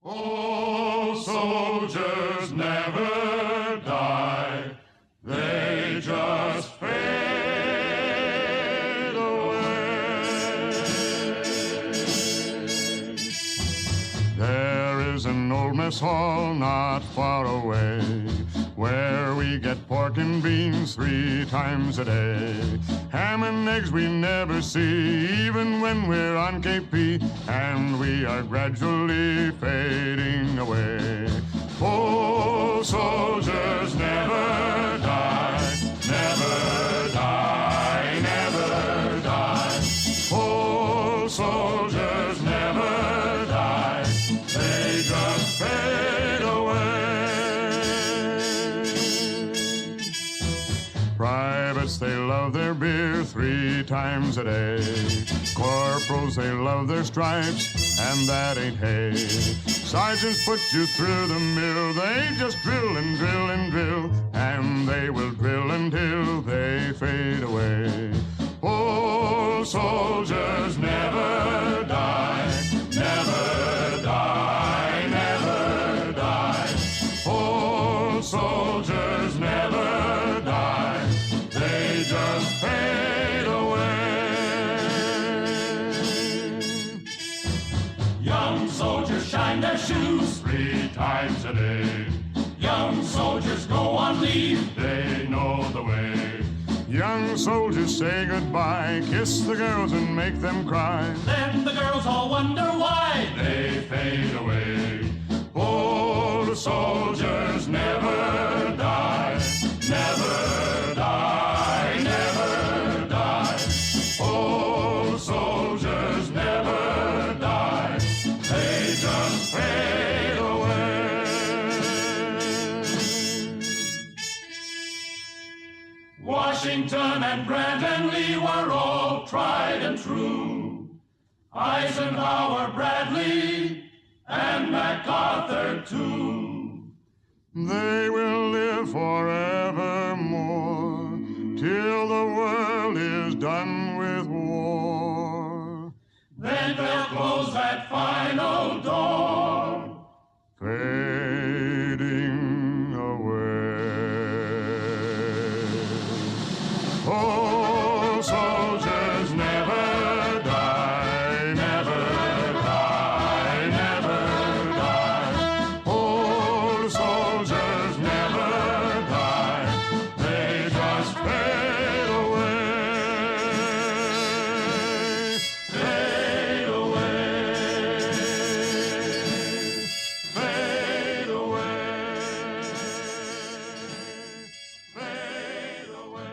Oh, soldiers never die, they just fade away. There is an old mess hall not far away, where we get pork and beans 3 times a day. Ham and eggs we never see, even when we're on KP, and we are gradually fading away. Oh, soldiers never die, never die, never die. Oh, soldiers never die, they just fade away. Privates, they love their beer 3 times a day. Corporals, they love their stripes, and that ain't hay. Sergeants put you through the mill, they just drill and drill and drill, and they will drill until they fade away. Oh, soldiers never die, never die, never die. Oh, soldiers never die, they just fade away. Young soldiers shine their shoes 3 times a day. Young soldiers go on leave, they know the way. Young soldiers say goodbye, kiss the girls and make them cry. Then the girls all wonder why they fade away. Old soldiers never die, never die, never die. Old soldiers never die, they just fade away. Washington and Grant and Lee were all tried and true. Eisenhower, Bradley, and MacArthur too. They will live forevermore till the world is done with war. Then they'll close that final door, fading away. Oh, soldiers never die, never die, never die. Old soldiers never die, they just fade away, fade away, fade away, fade away.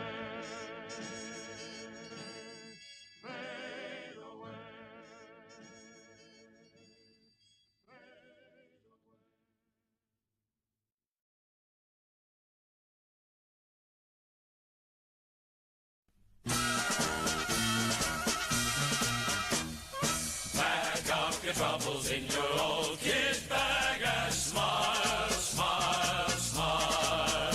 Pack up your troubles in your old kit bag and smile, smile, smile.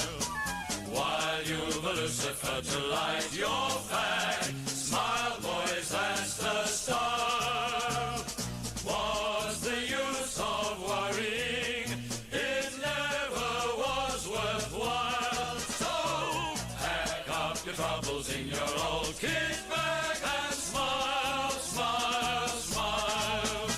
While you've a Lucifer to light your fag, smile, boys, that's the style. What's the use of worrying? It never was worthwhile. So pack up your troubles in your old kit bag and smile, smile, smile.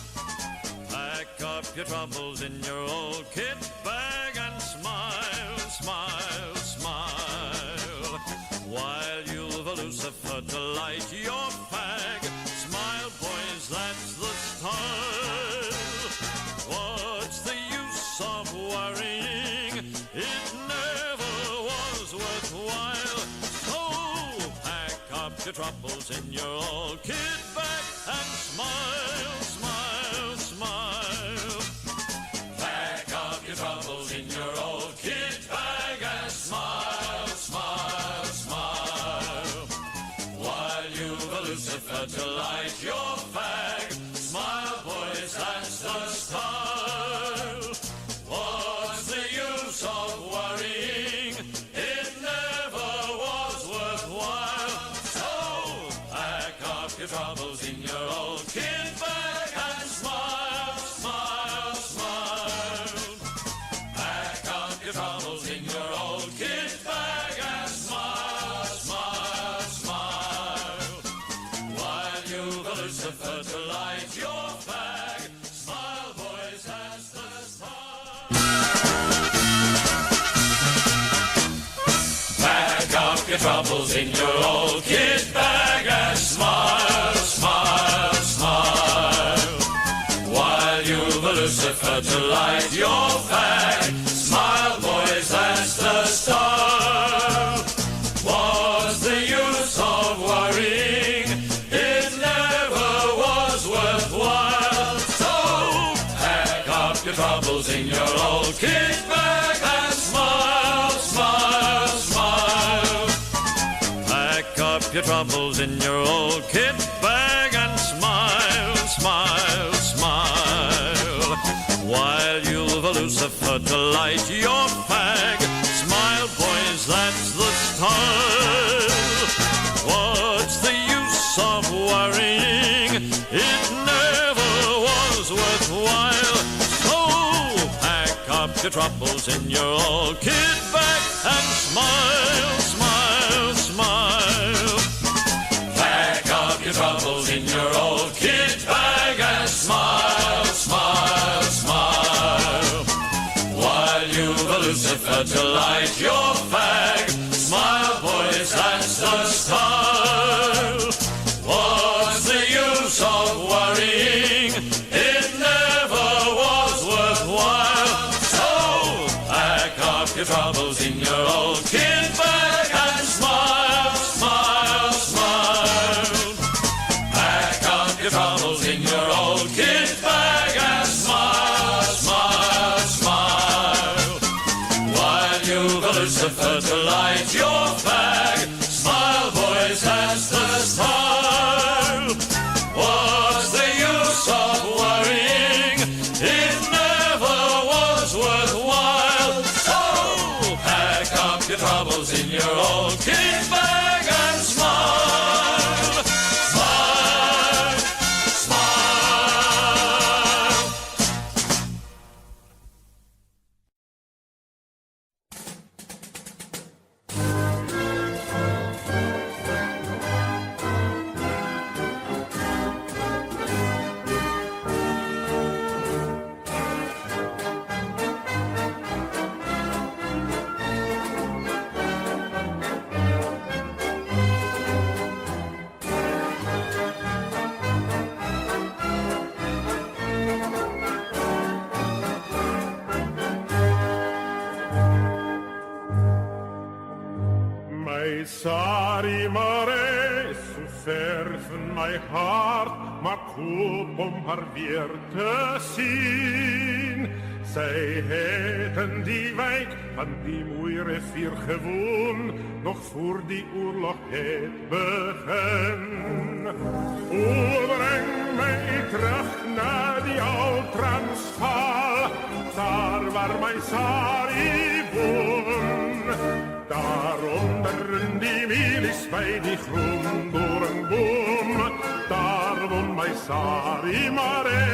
Pack up your troubles in your old kit bag and smile, smile, smile. While you've a Lucifer to light your fag, smile, boys, that's the style. What's the use of worrying? It never was worthwhile. So pack up your troubles in your old kit bag and smile, smile, smile. Pack up your troubles in your old kit bag and smile, smile, smile. While you've a Lucifer to light your fag, smile, boys, that's the style. What's the use of worrying? It never was worthwhile. So pack up your troubles in your old kit bag your troubles in your old kit bag and smile, smile, smile. While you've a lucifer to light your fag, smile, boys, that's the style. What's the use of worrying? It never was worthwhile. So pack up your troubles in your old kit bag and smile, smile, smile. Pack up your troubles in your old kit bag and smile, smile, smile. While you've a lucifer to light your fag, smile, boys, that's the style. What's the use of worrying? It never was worthwhile. So pack up your troubles in your old kit bag and smile, smile, smile. Pack up your troubles in your old kit bag and smile, smile, smile. While you've a lucifer to light your fag, smile, boys, that's the style. What's the use of worrying? It never was worthwhile. So pack up your troubles in your old kit bag and smile, smile, smile. Pack up your troubles in your old kit bag and smile, smile, smile. While you've a lucifer to light your fag, smile, boys, that's the style. What's the use of worrying? It never was worthwhile. So pack up your troubles in your old kit bag and smile, smile, smile. My sorry mare, so verven my hart, maar koop om haar weer te zien. Zij heten die wijk van die mooie rivier gewoon, nog voor die oorlog het begin. O, breng mij terug naar die oud Transvaal, daar waar my sorry woon. Daaronder die milies bij die groen doornboom, daar woont my sari mare.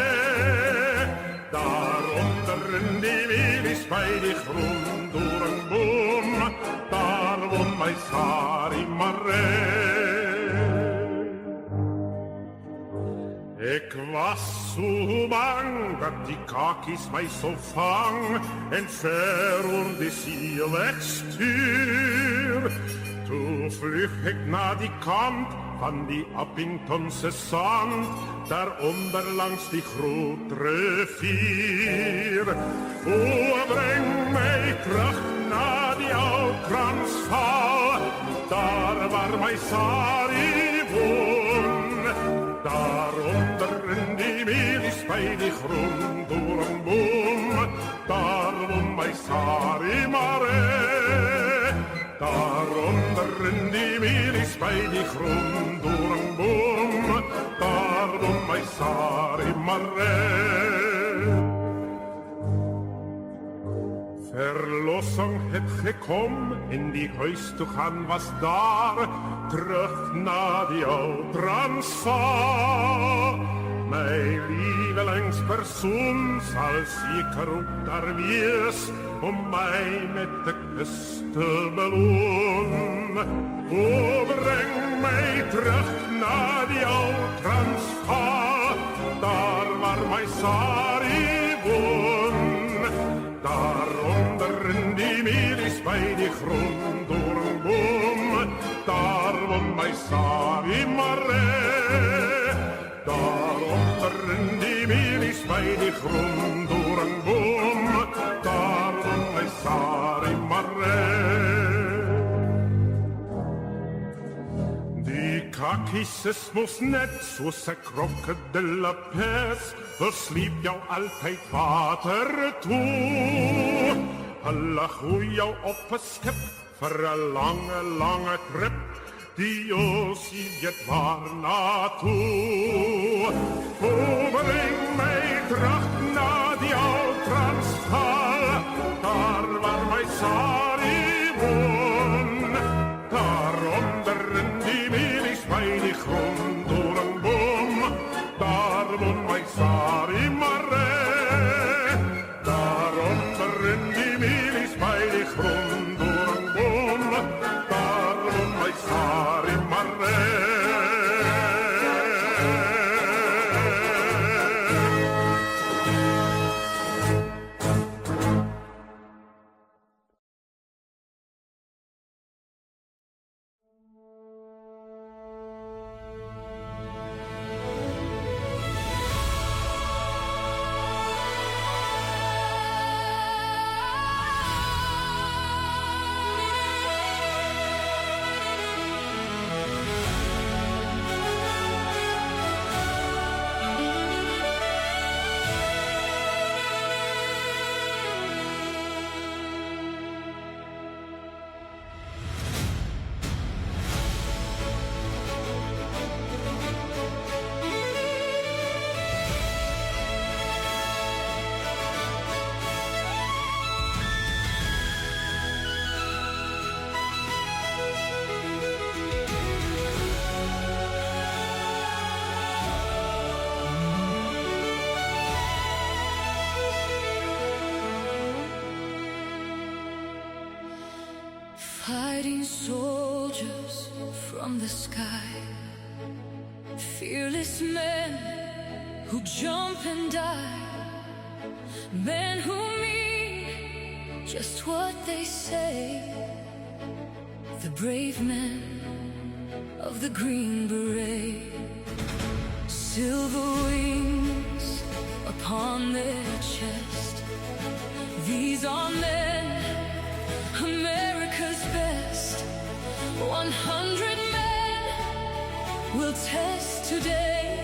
Daaronder die milies bij die groen doornboom, daar woont my sari mare. Ik was zo bang dat die kakies mij zo vang en ver oor die ziel wegstuur. Toen vlug ik naar die kant van die Appingtonse zand, daaronder langs die grote rivier. O, breng mij terug naar die oud Transvaal, daar waar my sari woon. Daaronder in die milies bij die groen doornboom, daar woont my sari mare. Daaronder in die milies bij die groen doornboom, daar woont my sari mare. Verlossing het gekom, in die huis toe gaan was daar, terug na die oud Transvaal. My lievelingspersoon sal seker ook daar wees, om my met 'n kus te beloon. O, breng my terug na die oud Transvaal, daar waar my sari woon. Daaronder in die milies bij die groen doornboom, bij die groendoornboom, daar woont mijn Sari Marais. Die kakkies moest net zoals ze krokodillenpers, versliep jou altijd water toe. Hulle gooi jou op een skip voor een lange, lange trip, die osie weet waar naartoe. O, breng my terug na die oud Transvaal, daar waar my Sari woon. Daaronder in die milies by die groendoornboom, daar woon my Sari Marais. Daaronder in die milies by die groendoornboom, daar woon my Sari Marais. Fighting soldiers from the sky, fearless men who jump and die, men who mean just what they say, the brave men of the Green Beret, silver wings upon their chest. These are men, America's best. 100 men will test today,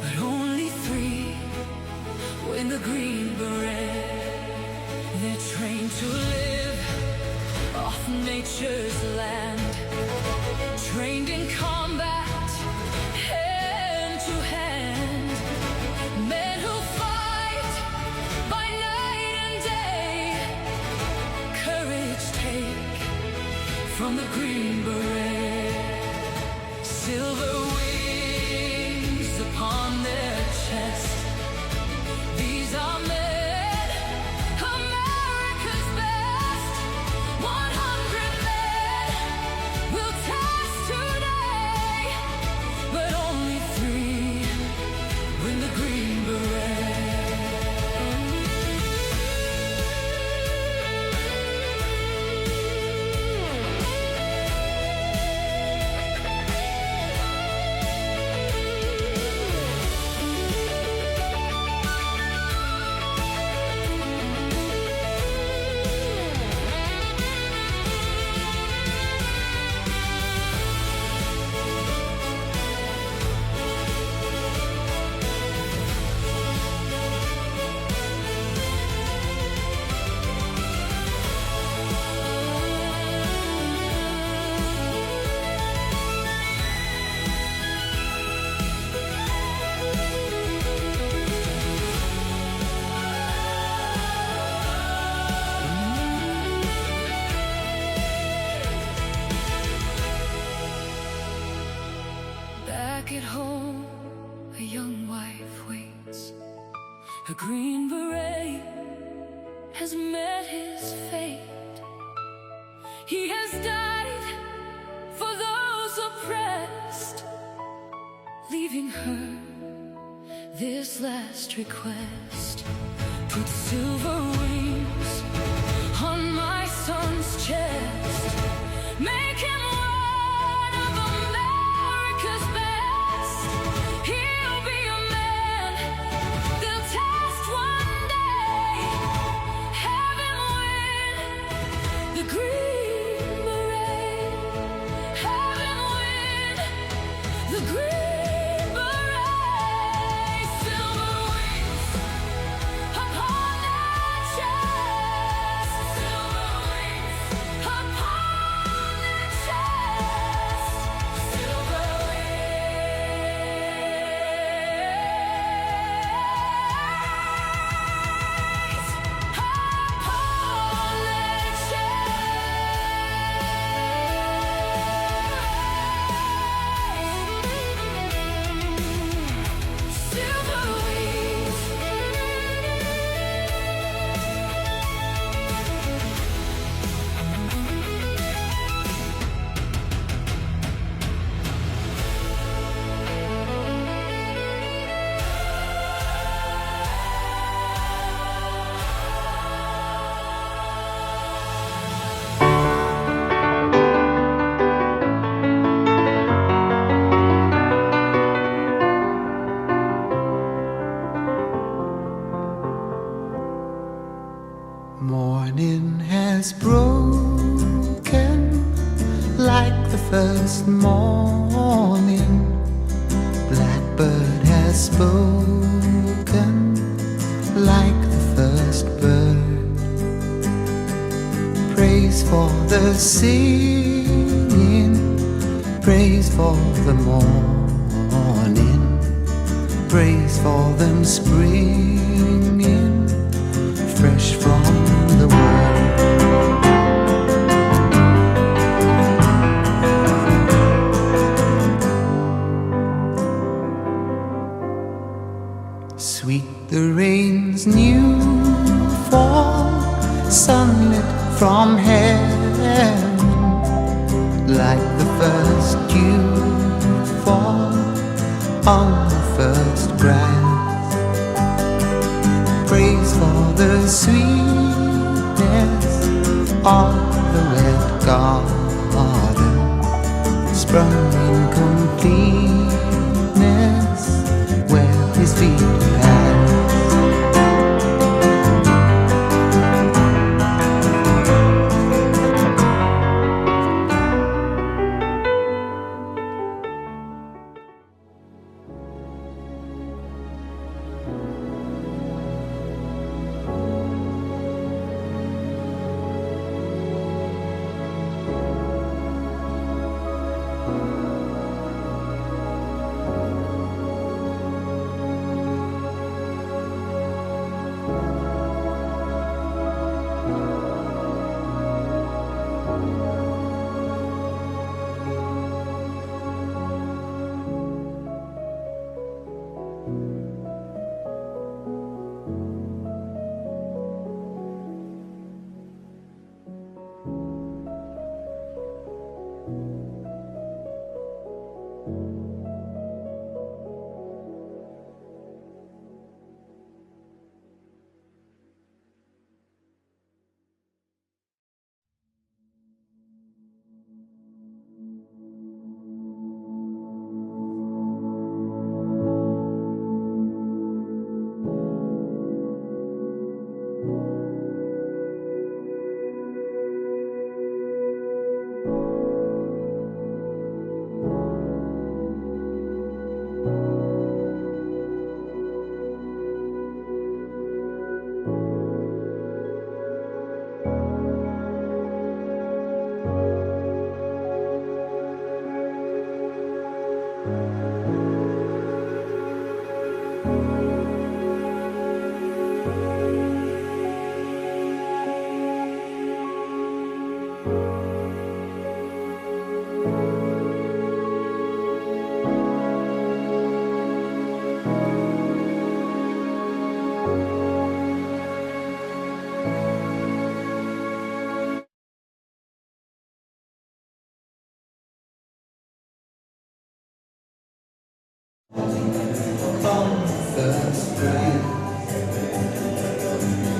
but only 3 win the Green Beret. They're trained to live off nature's land, trained in combat, hand to hand. Men who fight by night and day, courage take from the Green Beret. Silver wings upon their chest. These are men, America's best. 100 men will test today, but only 3 win the Green Beret. Back at home, a young wife waits. A Green Beret has met his fate. He has died for those oppressed, leaving her this last request. Put silver wings on my son's chest. Make him one of America's best. He'll be a man Morning has broken like the first morning. Blackbird has spoken like the first bird. Praise for the singing, praise for the morning, praise for them springing fresh from the world. Sweet the rain's new fall, sunlit from heaven, like the first dew fall on the first grass. Praise for the sweetness of the red garden, sprung in completeness where his feet pass.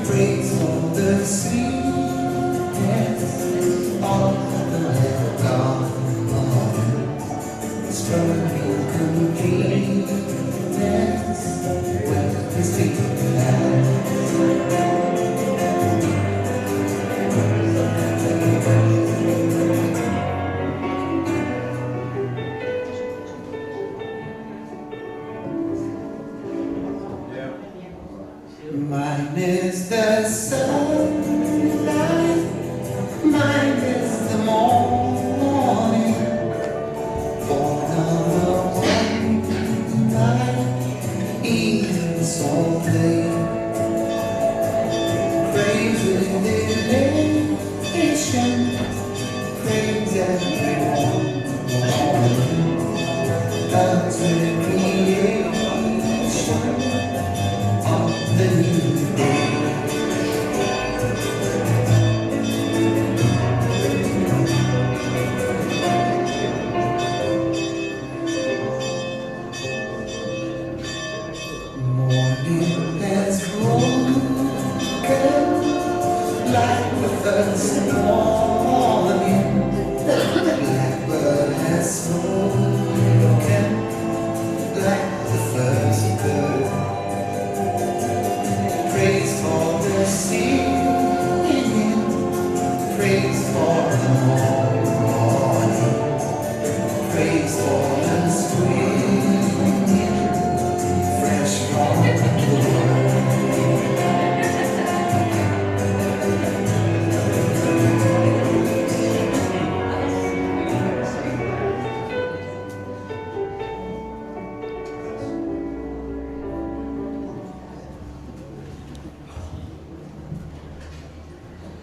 Praise for the sweetness of the red garden, strung in completeness with his feet pass. Mine is the sunlight, mine is the morning, born of one night, even so late. Praise with elation, praise everyone, God's creation of the new day. Morning has broken like the first morning. Blackbird has spoken like the first bird. Praise for the singing,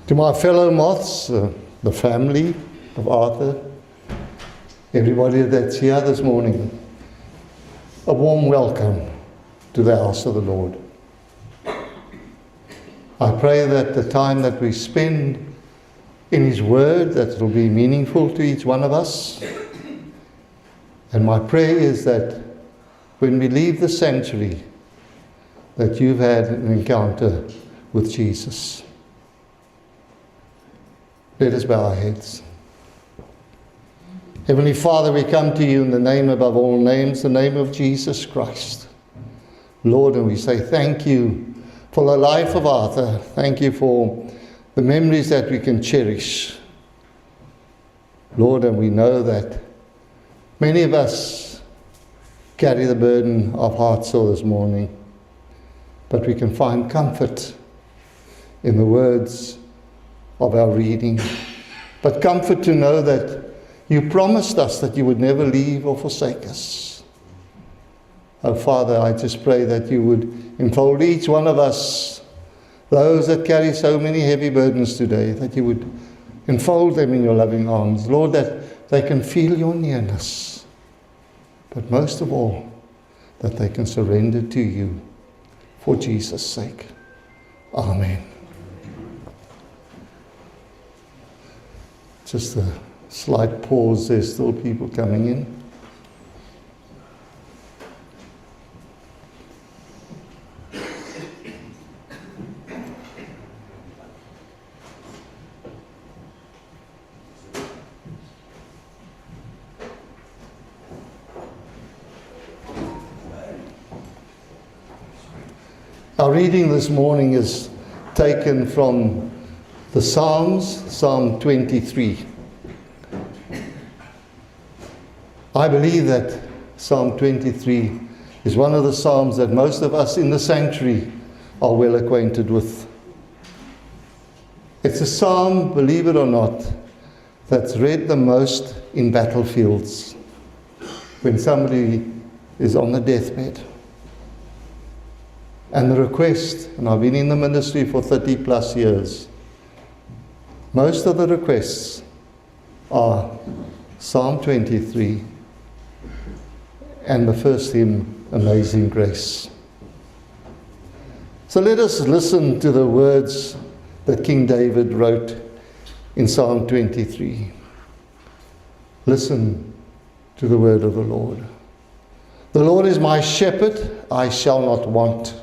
To my fellow moths, the family of Arthur, everybody that's here this morning, a warm welcome to the house of the Lord. I pray that the time that we spend in His Word, that it will be meaningful to each one of us. And my prayer is that when we leave the sanctuary, that you've had an encounter with Jesus. Let us bow our heads. Heavenly Father, we come to you in the name above all names, the name of Jesus Christ. Lord, and we say thank you for the life of Arthur. Thank you for the memories that we can cherish. Lord, and we know that many of us carry the burden of heartsore this morning, but we can find comfort in the words of our reading. But comfort to know that you promised us that you would never leave or forsake us. Oh Father, I just pray that you would enfold each one of us, those that carry so many heavy burdens today, that you would enfold them in your loving arms. Lord, that they can feel your nearness, but most of all, that they can surrender to you for Jesus' sake. Amen. Just a slight pause, there's still people coming in. Our reading this morning is taken from the Psalms, Psalm 23. I believe that Psalm 23 is one of the Psalms that most of us in the sanctuary are well acquainted with. It's a psalm, believe it or not, that's read the most in battlefields, when somebody is on the deathbed. And the request, and I've been in the ministry for 30 plus years, most of the requests are Psalm 23 and the first hymn, Amazing Grace. So let us listen to the words that King David wrote in Psalm 23. Listen to the word of the Lord. The Lord is my shepherd, I shall not want.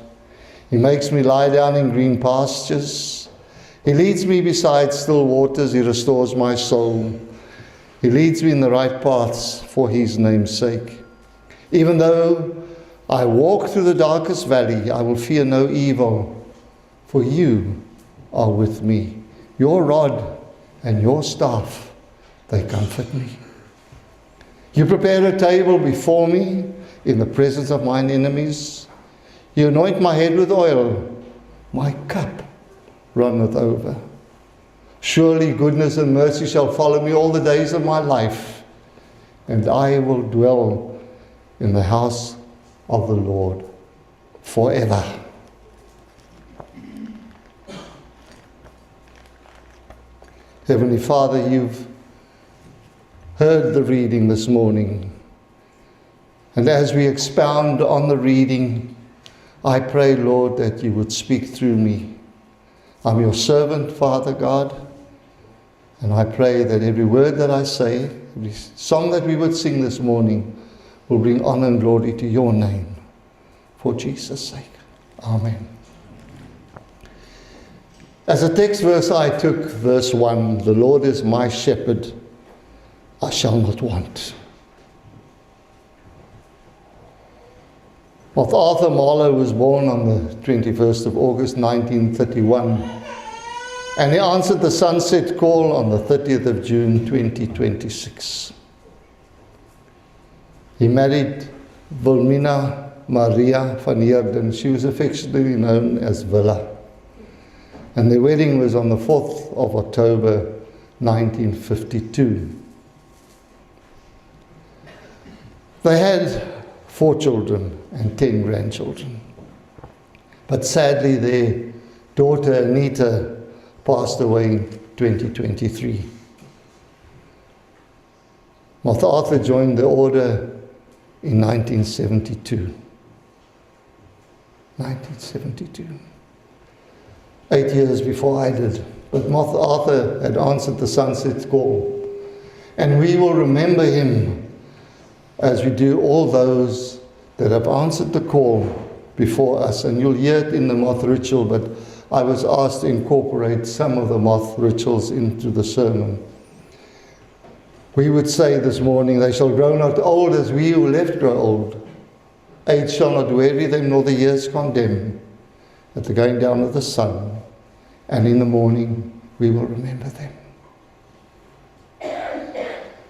He makes me lie down in green pastures. He leads me beside still waters. He restores my soul. He leads me in the right paths for his name's sake. Even though I walk through the darkest valley, I will fear no evil, for you are with me. Your rod and your staff, they comfort me. You prepare a table before me in the presence of mine enemies. You anoint my head with oil. My cup runneth over. Surely goodness and mercy shall follow me all the days of my life, and I will dwell in the house of the Lord forever. Heavenly Father, you've heard the reading this morning, and as we expound on the reading, I pray, Lord, that you would speak through me. I'm your servant, Father God, and I pray that every word that I say, every song that we would sing this morning will bring honor and glory to your name, for Jesus' sake. Amen. As a text verse, I took verse 1, the Lord is my shepherd, I shall not want. Arthur Marlow was born on the 21st of August 1931, and he answered the sunset call on the 30th of June 2026. He married Wilhelmina Maria van Heerden. She was affectionately known as Villa, and their wedding was on the 4th of October 1952. They had 4 children and 10 grandchildren. But sadly, their daughter Anita passed away in 2023. Arthur joined the order in 1972. 1972. 8 years before I did. But Arthur had answered the sunset call. And we will remember him as we do all those that have answered the call before us. And you'll hear it in the moth ritual, but I was asked to incorporate some of the moth rituals into the sermon. We would say this morning, they shall grow not old as we who left grow old. Age shall not weary them, nor the years condemn. At the going down of the sun, and in the morning we will remember them.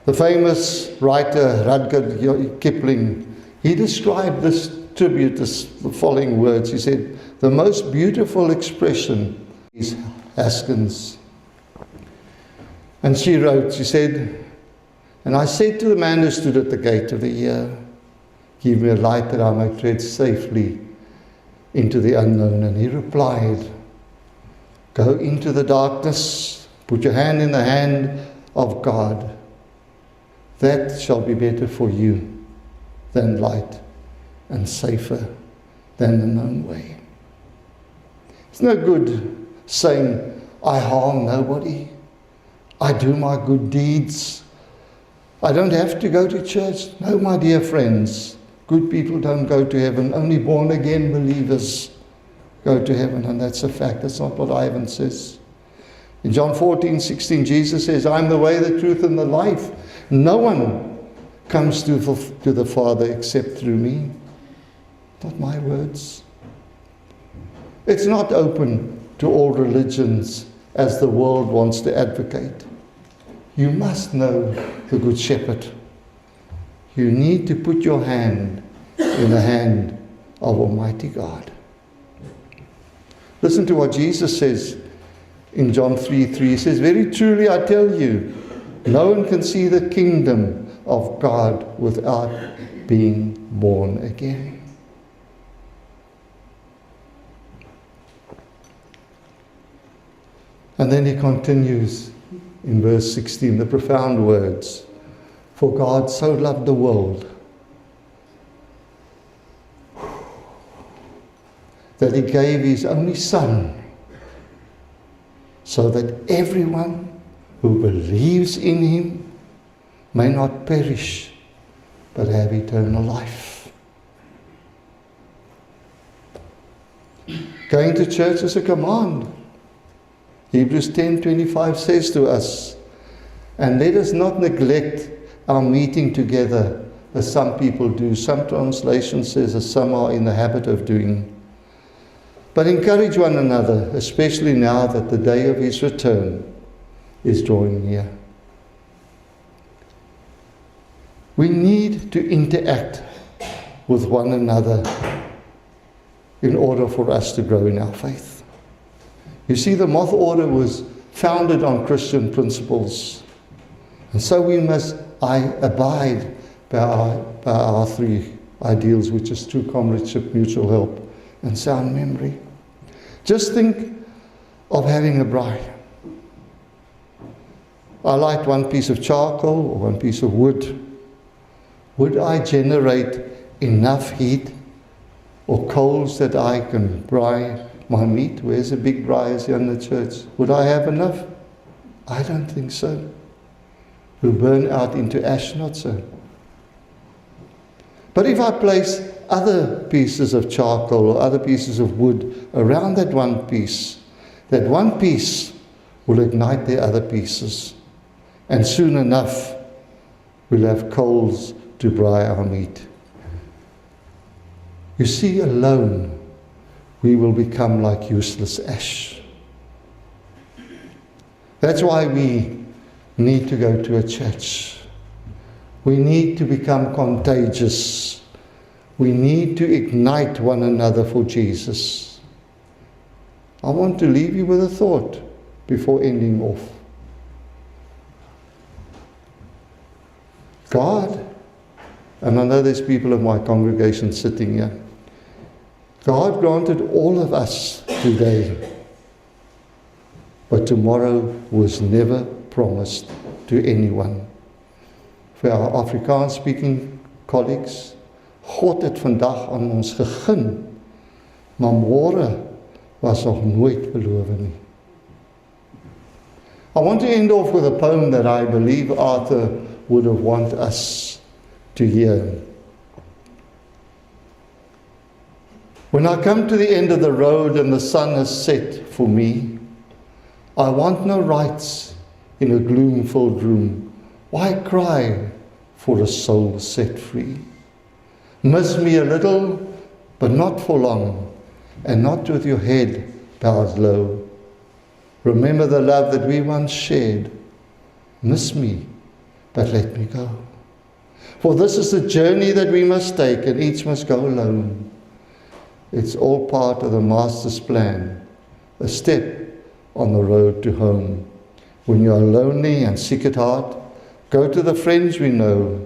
The famous writer Rudyard Kipling, he described this tribute as the following words. He said, the most beautiful expression is Haskins. And she wrote, she said, and I said to the man who stood at the gate of the year, give me a light that I may tread safely into the unknown. And he replied, go into the darkness, put your hand in the hand of God. That shall be better for you than light and safer than the known way. It's no good saying, I harm nobody. I do my good deeds. I don't have to go to church. No, my dear friends, good people don't go to heaven. Only born again believers go to heaven, and that's a fact. That's not what Ivan says. In John 14:16, Jesus says, I'm the way, the truth, and the life. No one comes to the Father except through me. Not my words. It's not open to all religions as the world wants to advocate. You must know the Good Shepherd. You need to put your hand in the hand of Almighty God. Listen to what Jesus says in John 3:3. He says, very truly I tell you, no one can see the kingdom of God without being born again. And then he continues in verse 16, the profound words, for God so loved the world that he gave his only Son, so that everyone who believes in him may not perish, but have eternal life. Going to church is a command. Hebrews 10:25 says to us, and let us not neglect our meeting together as some people do. Some translation says as some are in the habit of doing. But encourage one another, especially now that the day of his return is drawing near. We need to interact with one another in order for us to grow in our faith. You see, the moth order was founded on Christian principles. And so we must abide by our three ideals, which is true comradeship, mutual help, and sound memory. Just think of having a bride. I light one piece of charcoal or one piece of wood. Would I generate enough heat or coals that I can fry my meat? Where's the big fryers here in the church? Would I have enough? I don't think so. We'll burn out into ash, not so. But if I place other pieces of charcoal or other pieces of wood around that one piece will ignite the other pieces. And soon enough, we'll have coals to fry our meat. You see, alone, we will become like useless ash. That's why we need to go to a church. We need to become contagious. We need to ignite one another for Jesus. I want to leave you with a thought before ending off. God, and I know there's people of my congregation sitting here, God granted all of us today but tomorrow was never promised to anyone. Vir our Afrikaans-speaking colleagues, God het vandag aan ons gegee, maar môre was nog nooit beloof nie. I want to end off with a poem that I believe Arthur would have wanted us to hear. When I come to the end of the road and the sun has set for me, I want no rights in a gloom-filled room. Why cry for a soul set free? Miss me a little, but not for long, and not with your head bowed low. Remember the love that we once shared. Miss me, but let me go. For this is the journey that we must take, and each must go alone. It's all part of the Master's plan, a step on the road to home. When you are lonely and sick at heart, go to the friends we know.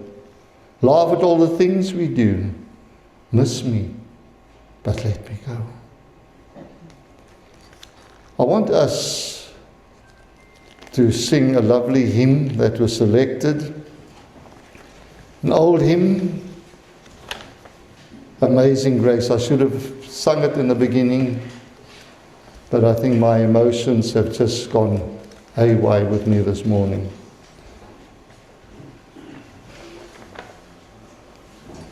Laugh at all the things we do. Miss me, but let me go. I want us to sing a lovely hymn that was selected. An old hymn, Amazing Grace. I should have sung it in the beginning, but I think my emotions have just gone haywire with me this morning.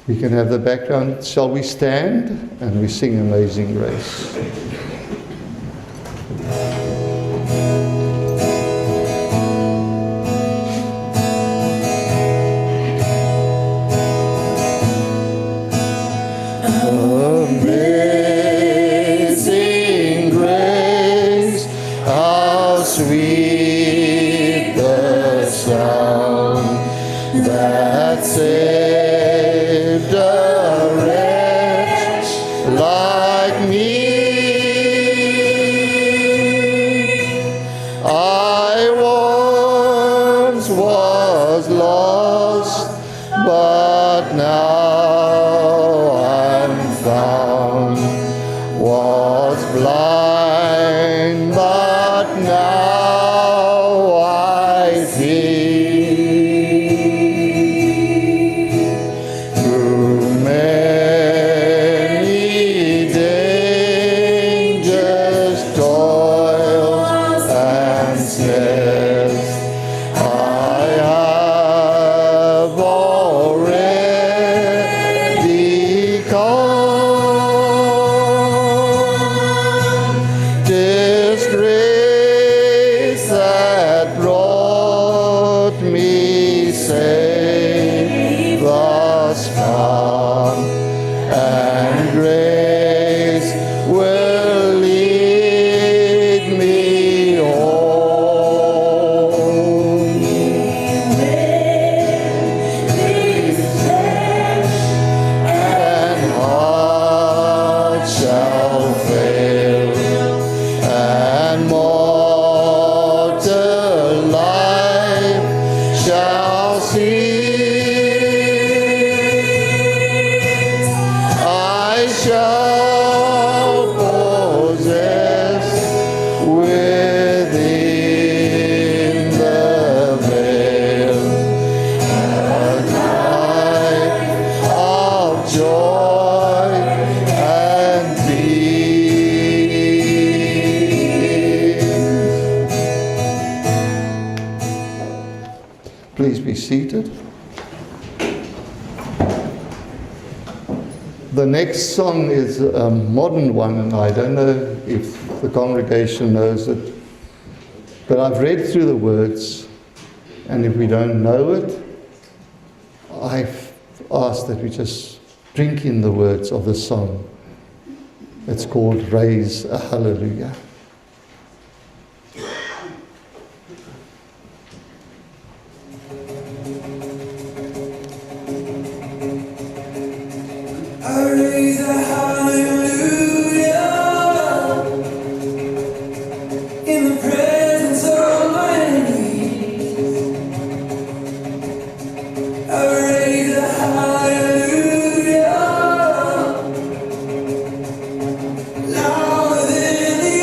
We can have the background. Shall we stand and we sing Amazing Grace? Amazing grace, how sweet the sound that saved a wretch like me. I once was lost, but now I'm found. Was blind, but now I see. Through many dangers, toils, and snares, I have already come. This grace that brought me safe thus far, and grace will lead me home. And heart shall fail, and mortal life shall cease. I shall possess within the veil a life of joy and peace. Please be seated. The next song is a modern one, and I don't know if the congregation knows it, but I've read through the words, and if we don't know it, I've asked that we just drink in the words of the song. It's called Raise a Hallelujah. I raise a hallelujah in the presence of my enemies. I raise a hallelujah louder than the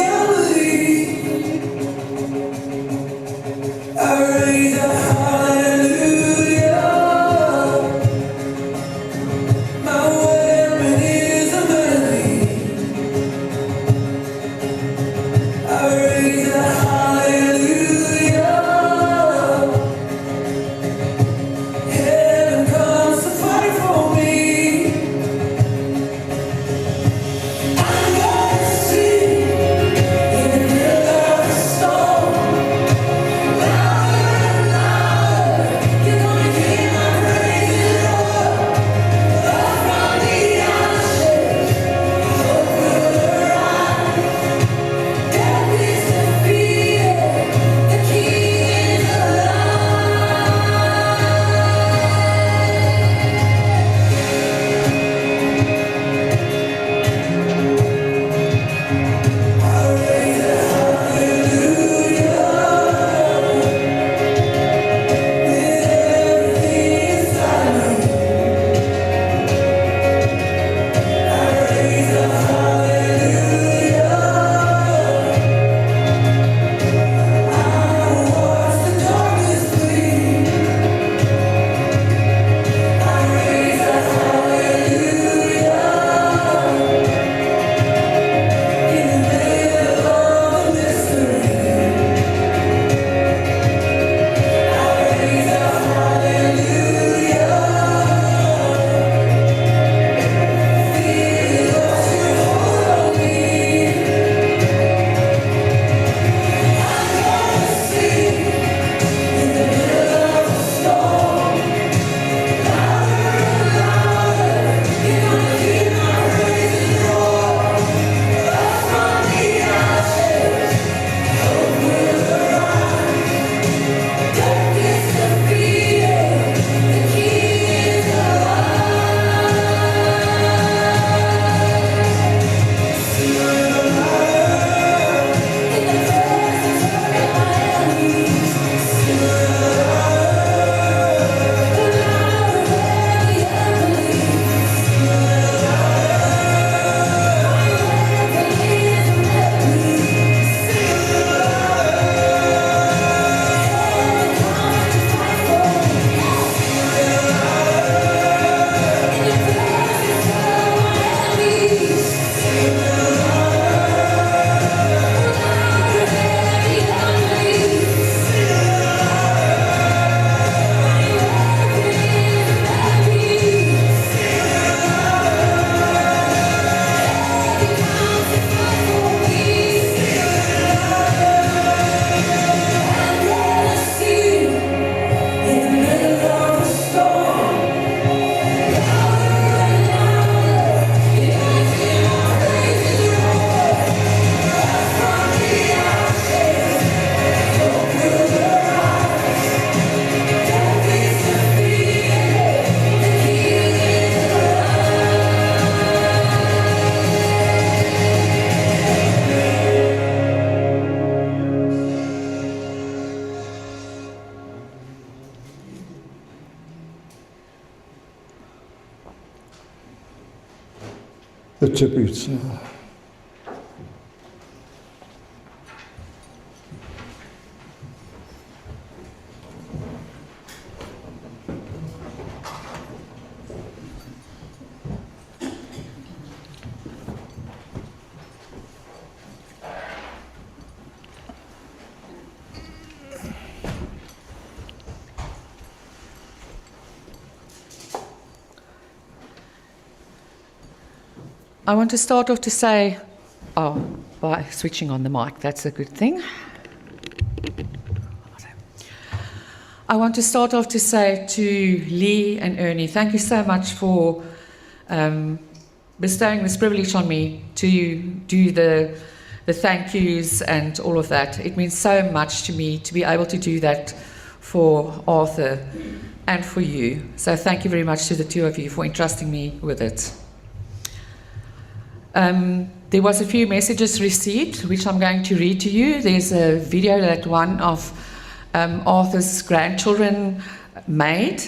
the tributes now. I want to start off to say, by switching on the mic, that's a good thing. I want to start off to say to Lee and Ernie, thank you so much for bestowing this privilege on me to do the thank yous and all of that. It means so much to me to be able to do that for Arthur and for you. So thank you very much to the two of you for entrusting me with it. There was a few messages received, which I'm going to read to you. There's a video that one of Arthur's grandchildren made.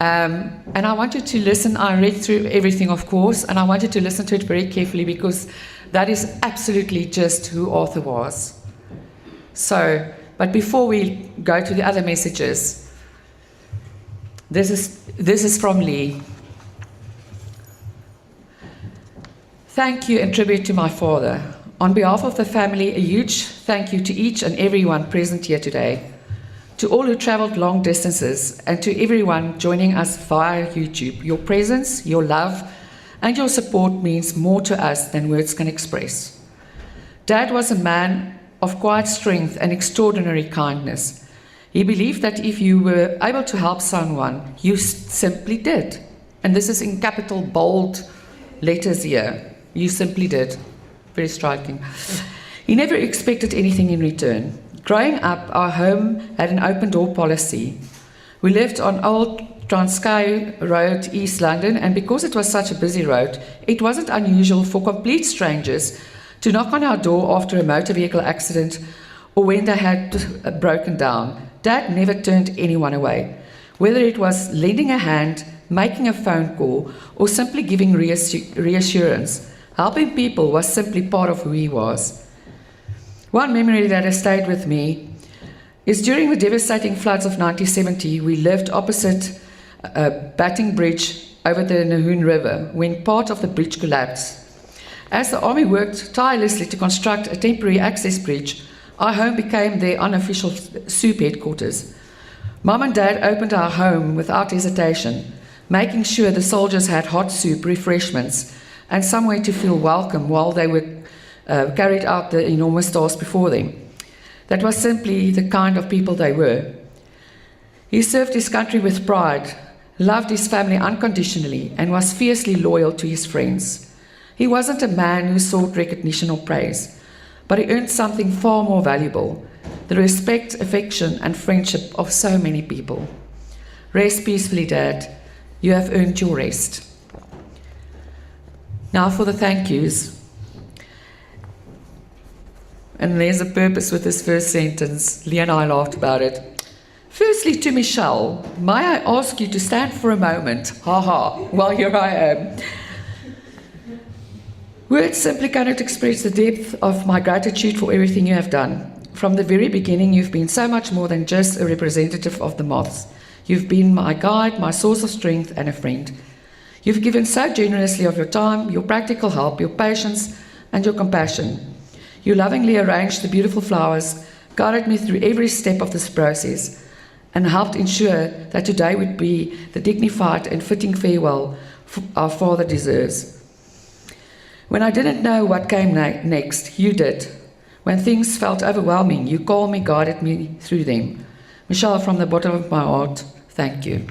And I wanted to listen. I read through everything, of course, and I wanted to listen to it very carefully because that is absolutely just who Arthur was. So, but before we go to the other messages, this is from Lee. Thank you and tribute to my father. On behalf of the family, a huge thank you to each and everyone present here today, to all who travelled long distances, and to everyone joining us via YouTube. Your presence, your love, and your support means more to us than words can express. Dad was a man of quiet strength and extraordinary kindness. He believed that if you were able to help someone, you simply did. And this is in capital bold letters here. You simply did. Very striking. He never expected anything in return. Growing up, our home had an open door policy. We lived on Old Transkei Road, East London, and because it was such a busy road, it wasn't unusual for complete strangers to knock on our door after a motor vehicle accident or when they had broken down. Dad never turned anyone away, whether it was lending a hand, making a phone call, or simply giving reassurance. Helping people was simply part of who he was. One memory that has stayed with me is during the devastating floods of 1970, we lived opposite Batting Bridge over the Nahoon River when part of the bridge collapsed. As the army worked tirelessly to construct a temporary access bridge, our home became their unofficial soup headquarters. Mum and Dad opened our home without hesitation, making sure the soldiers had hot soup, refreshments, and somewhere to feel welcome while they were carried out the enormous task before them. That was simply the kind of people they were. He served his country with pride, loved his family unconditionally, and was fiercely loyal to his friends. He wasn't a man who sought recognition or praise, but he earned something far more valuable, the respect, affection, and friendship of so many people. Rest peacefully, Dad. You have earned your rest. Now for the thank yous. And there's a purpose with this first sentence. Lee and I laughed about it. Firstly, to Michelle, may I ask you to stand for a moment, while here I am. Words simply cannot express the depth of my gratitude for everything you have done. From the very beginning, you've been so much more than just a representative of the moths. You've been my guide, my source of strength, and a friend. You've given so generously of your time, your practical help, your patience, and your compassion. You lovingly arranged the beautiful flowers, guided me through every step of this process, and helped ensure that today would be the dignified and fitting farewell our father deserves. When I didn't know what came next, you did. When things felt overwhelming, you called me, guided me through them. Michelle, from the bottom of my heart, thank you.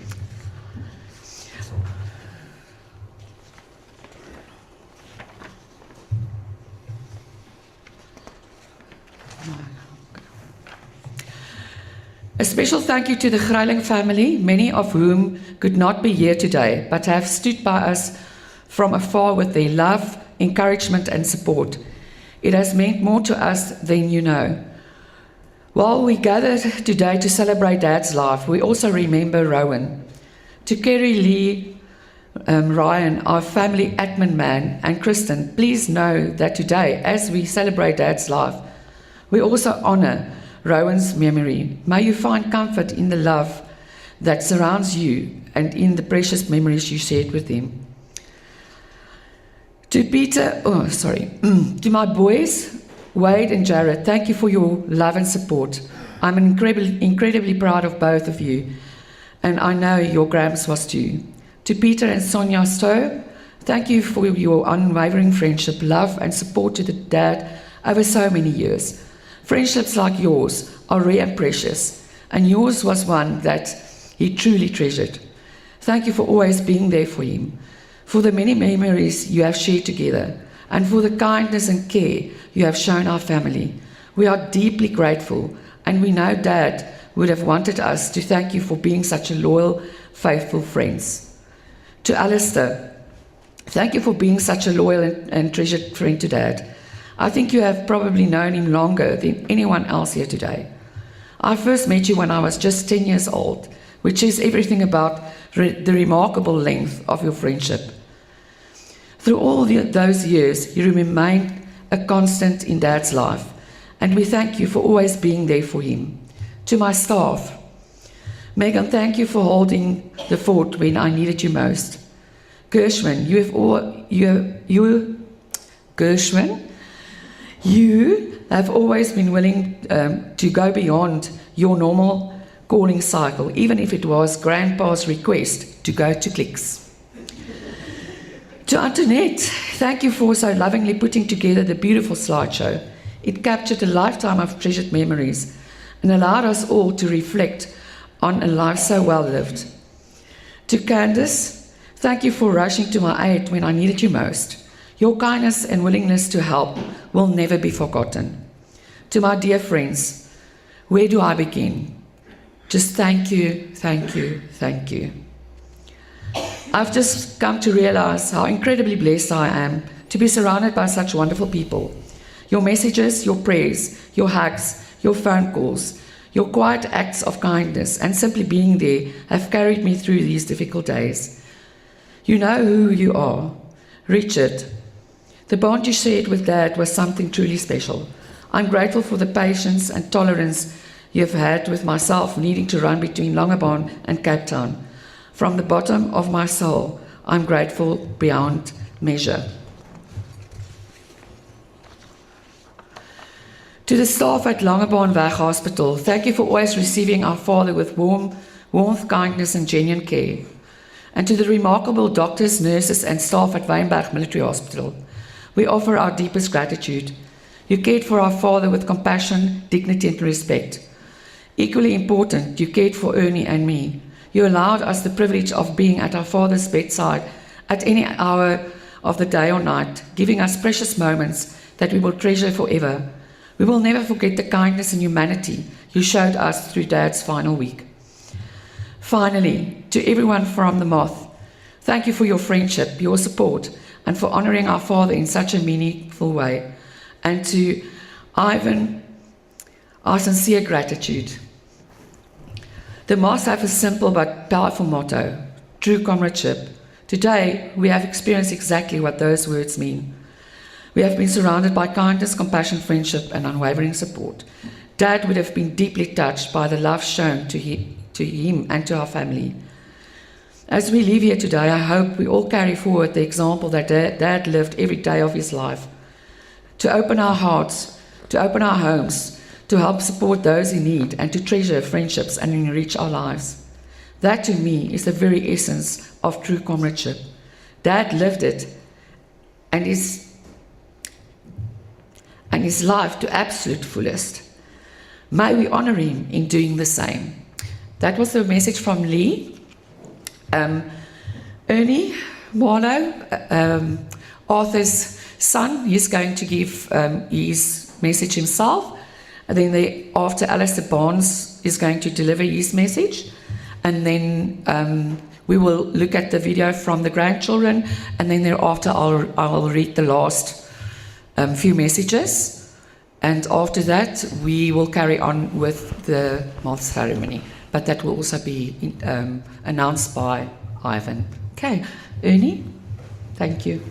A special thank you to the Greiling family, many of whom could not be here today, but have stood by us from afar with their love, encouragement, and support. It has meant more to us than you know. While we gather today to celebrate Dad's life, we also remember Rowan. To Kerry, Lee, Ryan, our family admin man, and Kristen, please know that today, as we celebrate Dad's life, we also honor Rowan's memory. May you find comfort in the love that surrounds you and in the precious memories you shared with him. To to my boys, Wade and Jared, thank you for your love and support. I'm incredibly proud of both of you, and I know your Grams was too. To Peter and Sonia Stowe, thank you for your unwavering friendship, love, and support to the Dad over so many years. Friendships like yours are rare and precious, and yours was one that he truly treasured. Thank you for always being there for him, for the many memories you have shared together, and for the kindness and care you have shown our family. We are deeply grateful, and we know Dad would have wanted us to thank you for being such a loyal, faithful friends. To Alistair, thank you for being such a loyal and treasured friend to Dad. I think you have probably known him longer than anyone else here today. I first met you when I was just 10 years old, which is everything about the remarkable length of your friendship. Through all those years, you remained a constant in Dad's life, and we thank you for always being there for him. To my staff, Megan, thank you for holding the fort when I needed you most. Gershwin, you have always been willing to go beyond your normal calling cycle, even if it was Grandpa's request to go to Clicks. To Antoinette, thank you for so lovingly putting together the beautiful slideshow. It captured a lifetime of treasured memories and allowed us all to reflect on a life so well lived. To Candace, thank you for rushing to my aid when I needed you most. Your kindness and willingness to help will never be forgotten. To my dear friends, where do I begin? Just thank you, thank you, thank you. I've just come to realize how incredibly blessed I am to be surrounded by such wonderful people. Your messages, your prayers, your hugs, your phone calls, your quiet acts of kindness and simply being there have carried me through these difficult days. You know who you are. Richard, the bond you shared with Dad was something truly special. I'm grateful for the patience and tolerance you've had with myself needing to run between Longabon and Cape Town. From the bottom of my soul, I'm grateful beyond measure. To the staff at Langebaan Hospital, thank you for always receiving our father with warmth, kindness, and genuine care. And to the remarkable doctors, nurses, and staff at Wynberg Military Hospital, we offer our deepest gratitude. You cared for our father with compassion, dignity, and respect. Equally important, you cared for Ernie and me. You allowed us the privilege of being at our father's bedside at any hour of the day or night, giving us precious moments that we will treasure forever. We will never forget the kindness and humanity you showed us through Dad's final week. Finally, to everyone from the Moth, thank you for your friendship, your support, and for honoring our father in such a meaningful way. And to Ivan, our sincere gratitude. The Moths have a simple but powerful motto, true comradeship. Today, we have experienced exactly what those words mean. We have been surrounded by kindness, compassion, friendship, and unwavering support. Dad would have been deeply touched by the love shown to him and to our family. As we leave here today, I hope we all carry forward the example that Dad lived every day of his life. To open our hearts, to open our homes, to help support those in need, and to treasure friendships and enrich our lives. That to me is the very essence of true comradeship. Dad lived it and his life to absolute fullest. May we honor him in doing the same. That was the message from Lee. Ernie Marlow, Arthur's son, he's going to give his message himself. And then after Alistair Barnes is going to deliver his message. And then we will look at the video from the grandchildren. And then thereafter I'll read the last few messages. And after that, we will carry on with the moth ceremony. But that will also be announced by Ivan. Okay, Ernie, thank you.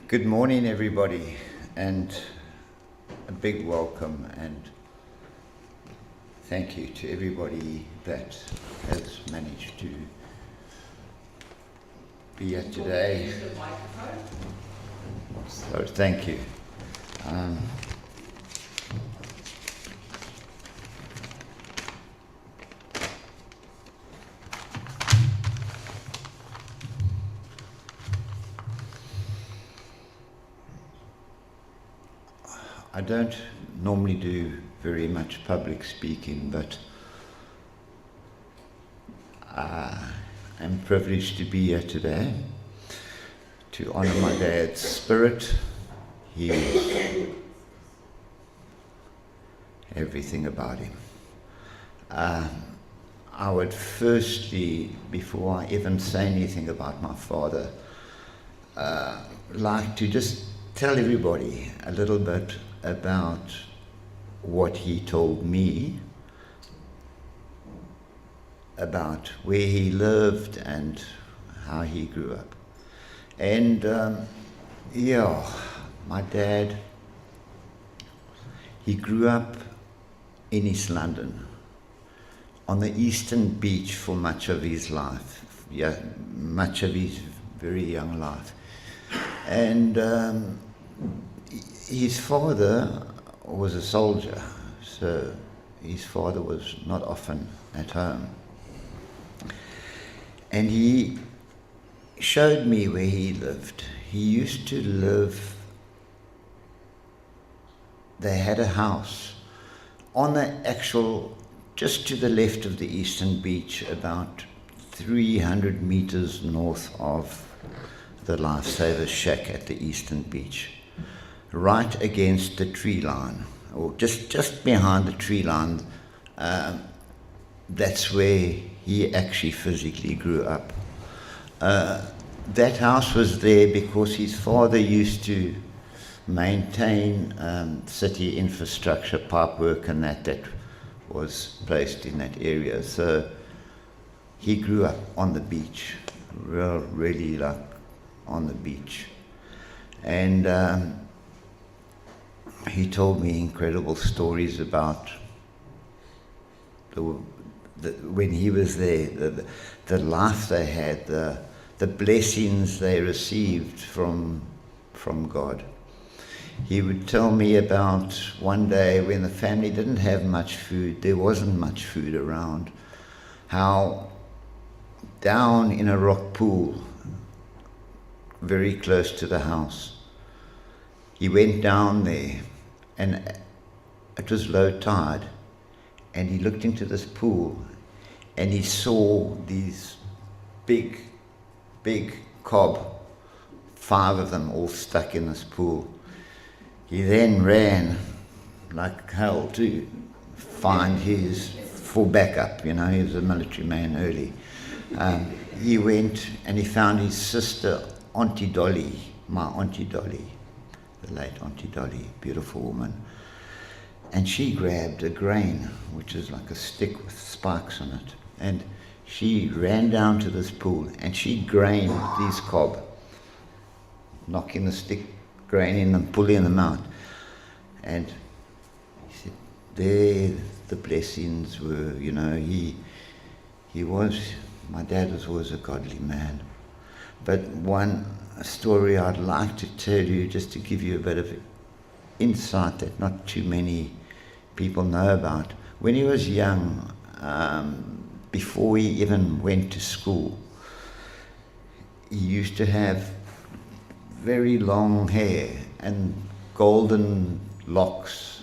Good morning, everybody, and a big welcome and thank you to everybody that has managed to be here today. So thank you. I don't normally do very much public speaking, but I'm privileged to be here today to honor my dad's spirit. He is everything about him. I would firstly, before I even say anything about my father, like to just tell everybody a little bit about what he told me about where he lived and how he grew up. And yeah, my dad, he grew up in East London on the Eastern Beach for much of his life, yeah, much of his very young life. And his father was a soldier, so his father was not often at home. And he showed me where he lived. He used to live, they had a house on the actual, just to the left of the Eastern Beach, about 300 meters north of the Lifesaver Shack at the Eastern Beach, right against the tree line, or just behind the tree line. That's where he actually physically grew up. That house was there because his father used to maintain city infrastructure, pipe work and that was placed in that area. So he grew up on the beach, really like on the beach. And he told me incredible stories about when he was there, the life they had, the blessings they received from God. He would tell me about one day when the family didn't have much food, there wasn't much food around, how down in a rock pool, very close to the house, he went down there, and it was low tide, and he looked into this pool, and he saw these big cob, 5 of them all stuck in this pool. He then ran like hell to find for backup, you know, he was a military man early. He went and he found his sister, Auntie Dolly, my Auntie Dolly, the late Auntie Dolly, beautiful woman. And she grabbed a grain, which is like a stick with spikes on it. And she ran down to this pool and she grained these cob, knocking the stick grain in and pulling them out. And he said, there the blessings were, you know, my dad was always a godly man. But one story I'd like to tell you, just to give you a bit of insight that not too many people know about. When he was young, before he even went to school, he used to have very long hair and golden locks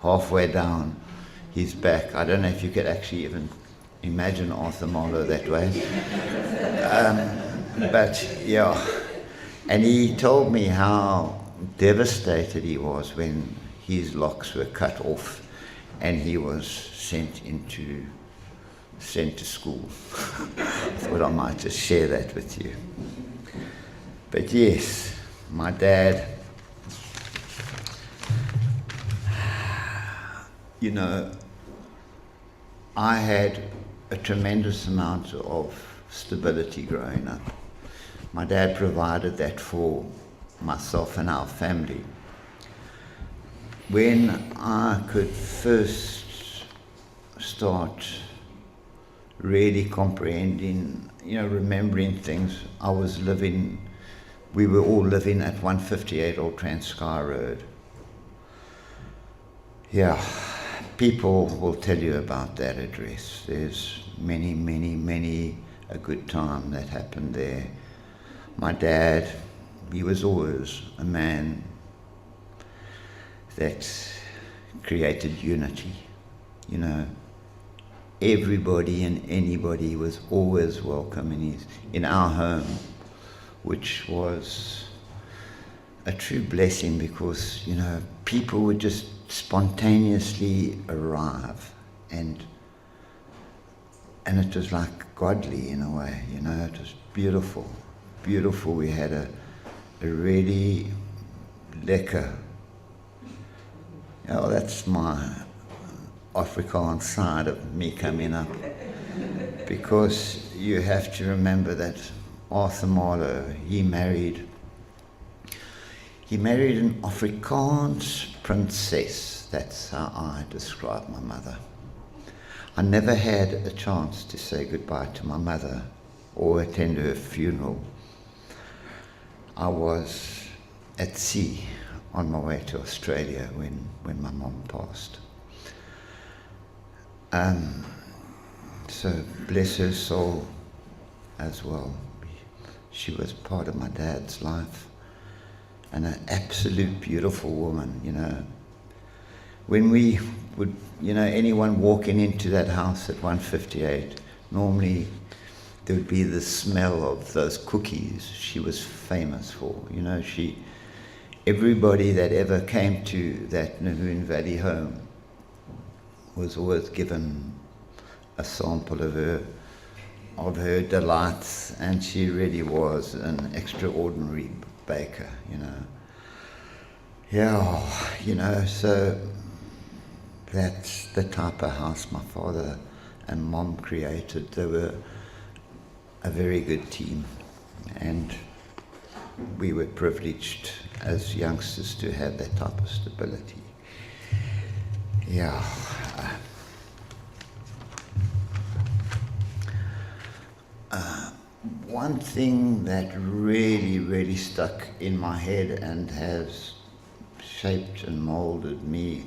halfway down his back. I don't know if you could actually even imagine Arthur Marlow that way. But yeah, and he told me how devastated he was when his locks were cut off, and he was sent to school. I thought I might just share that with you. But yes, my dad, you know, I had a tremendous amount of stability growing up. My dad provided that for myself and our family. When I could first start really comprehending, you know, remembering things, we were all living at 158 Old Transkei Road. Yeah, people will tell you about that address. There's many a good time that happened there. My dad, he was always a man that created unity. You know, everybody and anybody was always welcome in our home, which was a true blessing because, you know, people would just spontaneously arrive and it was like godly in a way, you know. It was beautiful. We had a really lekker, oh, that's my Afrikaans side of me coming up, because you have to remember that Arthur Marlow, he married an Afrikaans princess. That's how I describe my mother. I never had a chance to say goodbye to my mother or attend her funeral. I was at sea on my way to Australia when my mom passed. So bless her soul as well. She was part of my dad's life and an absolute beautiful woman, you know. When we would, you know, anyone walking into that house at 158, normally there would be the smell of those cookies she was famous for. You know, everybody that ever came to that Nahoon Valley home was always given a sample of her delights, and she really was an extraordinary baker, you know. Yeah, you know, so that's the type of house my father and mom created. They were a very good team, and we were privileged as youngsters to have that type of stability. Yeah. One thing that really stuck in my head and has shaped and molded me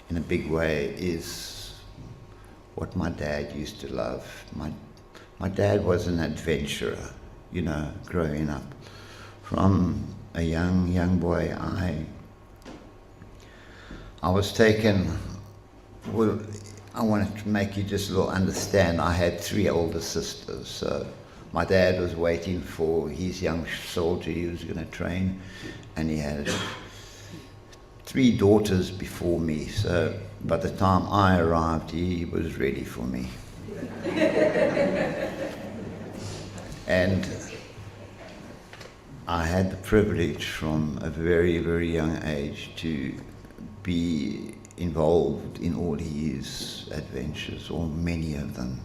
in a big way is what my dad used to love. My dad was an adventurer, you know, growing up. From a young boy, I was taken, well, I wanted to make you just a little understand, I had 3 older sisters, so my dad was waiting for his young soldier he was going to train, and he had 3 daughters before me, so by the time I arrived, he was ready for me. And I had the privilege from a very young age to be involved in all his adventures, or many of them,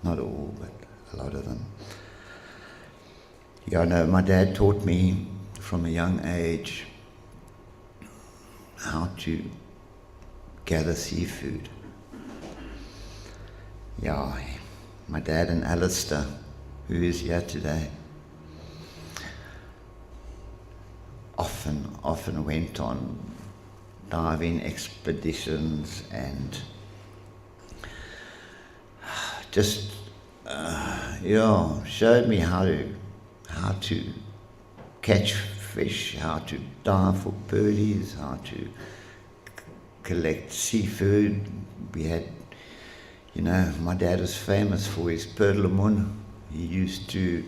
not all, but a lot of them. Yeah, no, my dad taught me from a young age how to gather seafood. Yeah, my dad and Alistair, who is here today, often went on diving expeditions and just showed me how to catch fish, how to dive for pearlies, how to collect seafood. We had, you know, my dad was famous for his perlemoen. He used to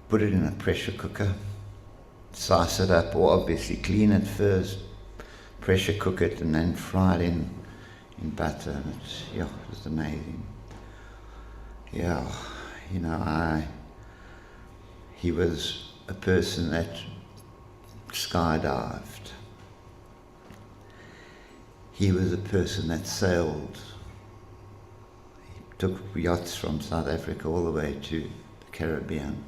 put it in a pressure cooker, slice it up, or obviously clean it first, pressure cook it and then fry it in butter, and it was amazing. Yeah, you know, he was a person that skydived. He was a person that sailed. He took yachts from South Africa all the way to the Caribbean.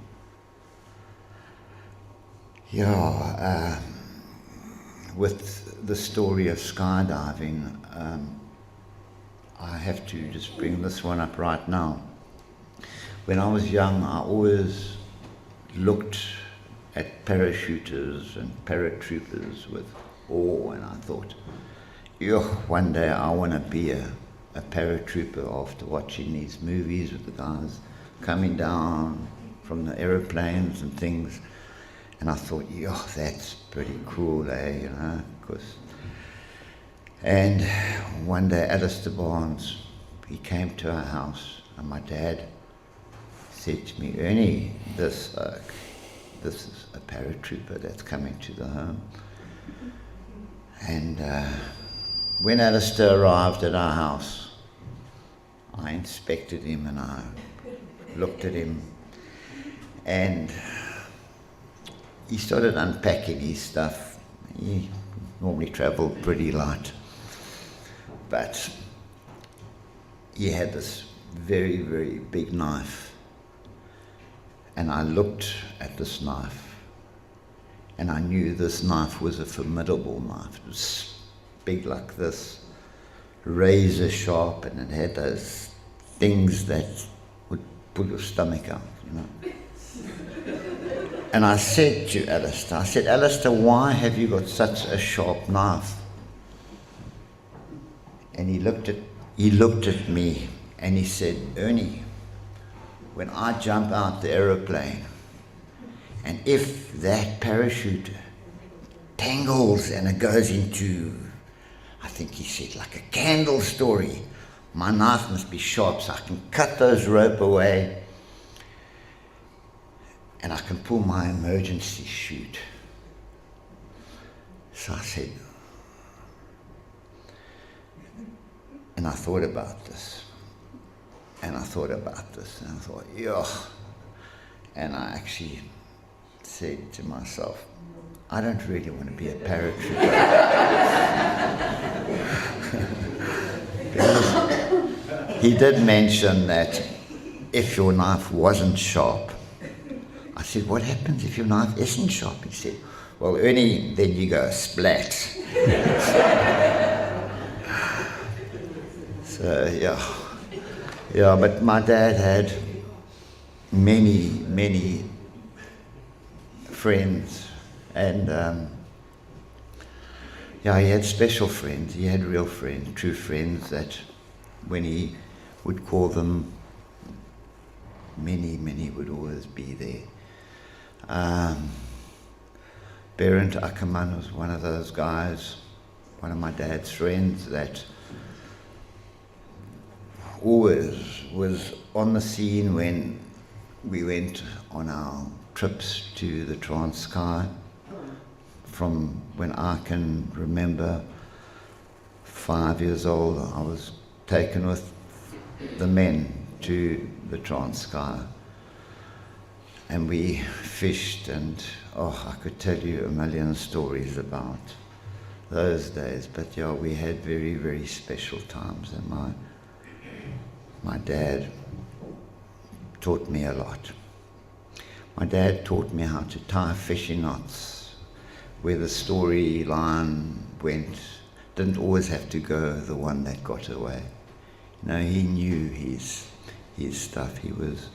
Yeah, with the story of skydiving, I have to just bring this one up right now. When I was young, I always looked at parachuters and paratroopers with awe, and I thought, one day I want to be a paratrooper after watching these movies with the guys coming down from the aeroplanes and things. And I thought, that's pretty cool, you know, And one day, Alistair Barnes, he came to our house, and my dad said to me, Ernie, this is a paratrooper that's coming to the home. And when Alistair arrived at our house, I inspected him and I looked at him, and he started unpacking his stuff. He normally travelled pretty light, but he had this very, very big knife. And I looked at this knife, and I knew this knife was a formidable knife. It was big like this, razor sharp, and it had those things that would pull your stomach out, you know. And I said to Alistair, Alistair, why have you got such a sharp knife? And he looked at me and he said, Ernie, when I jump out the aeroplane, and if that parachute tangles and it goes into, I think he said, like a candle story, my knife must be sharp so I can cut those rope away and I can pull my emergency chute. So I said, and I thought about this, and I thought, and I actually said to myself, I don't really want to be a paratrooper. Because he did mention that if your knife wasn't sharp, I said, what happens if your knife isn't sharp? He said, well, Ernie, then you go splat. So, yeah, but my dad had many friends, and he had special friends. He had real friends, true friends, that when he would call them, many would always be there. Berend Ackerman was one of those guys, one of my dad's friends, that always was on the scene when we went on our trips to the Transkei. From when I can remember, 5 years old, I was taken with the men to the Transkei. And we fished, and I could tell you a million stories about those days. But we had very, very special times, and my dad taught me a lot. My dad taught me how to tie fishing knots, where the storyline went. Didn't always have to go the one that got away. He knew his stuff. He was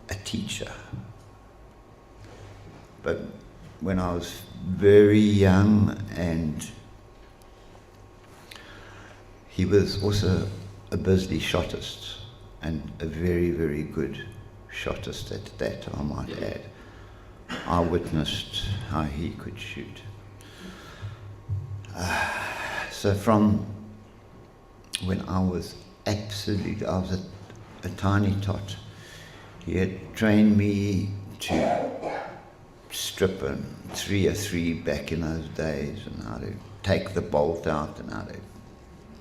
a teacher. But when I was very young, and he was also a busy shotist, and a very, very good shotist at that, I might add. I witnessed how he could shoot. So from when I was a tiny tot, he had trained me to strip a 303 back in those days, and how to take the bolt out, and how to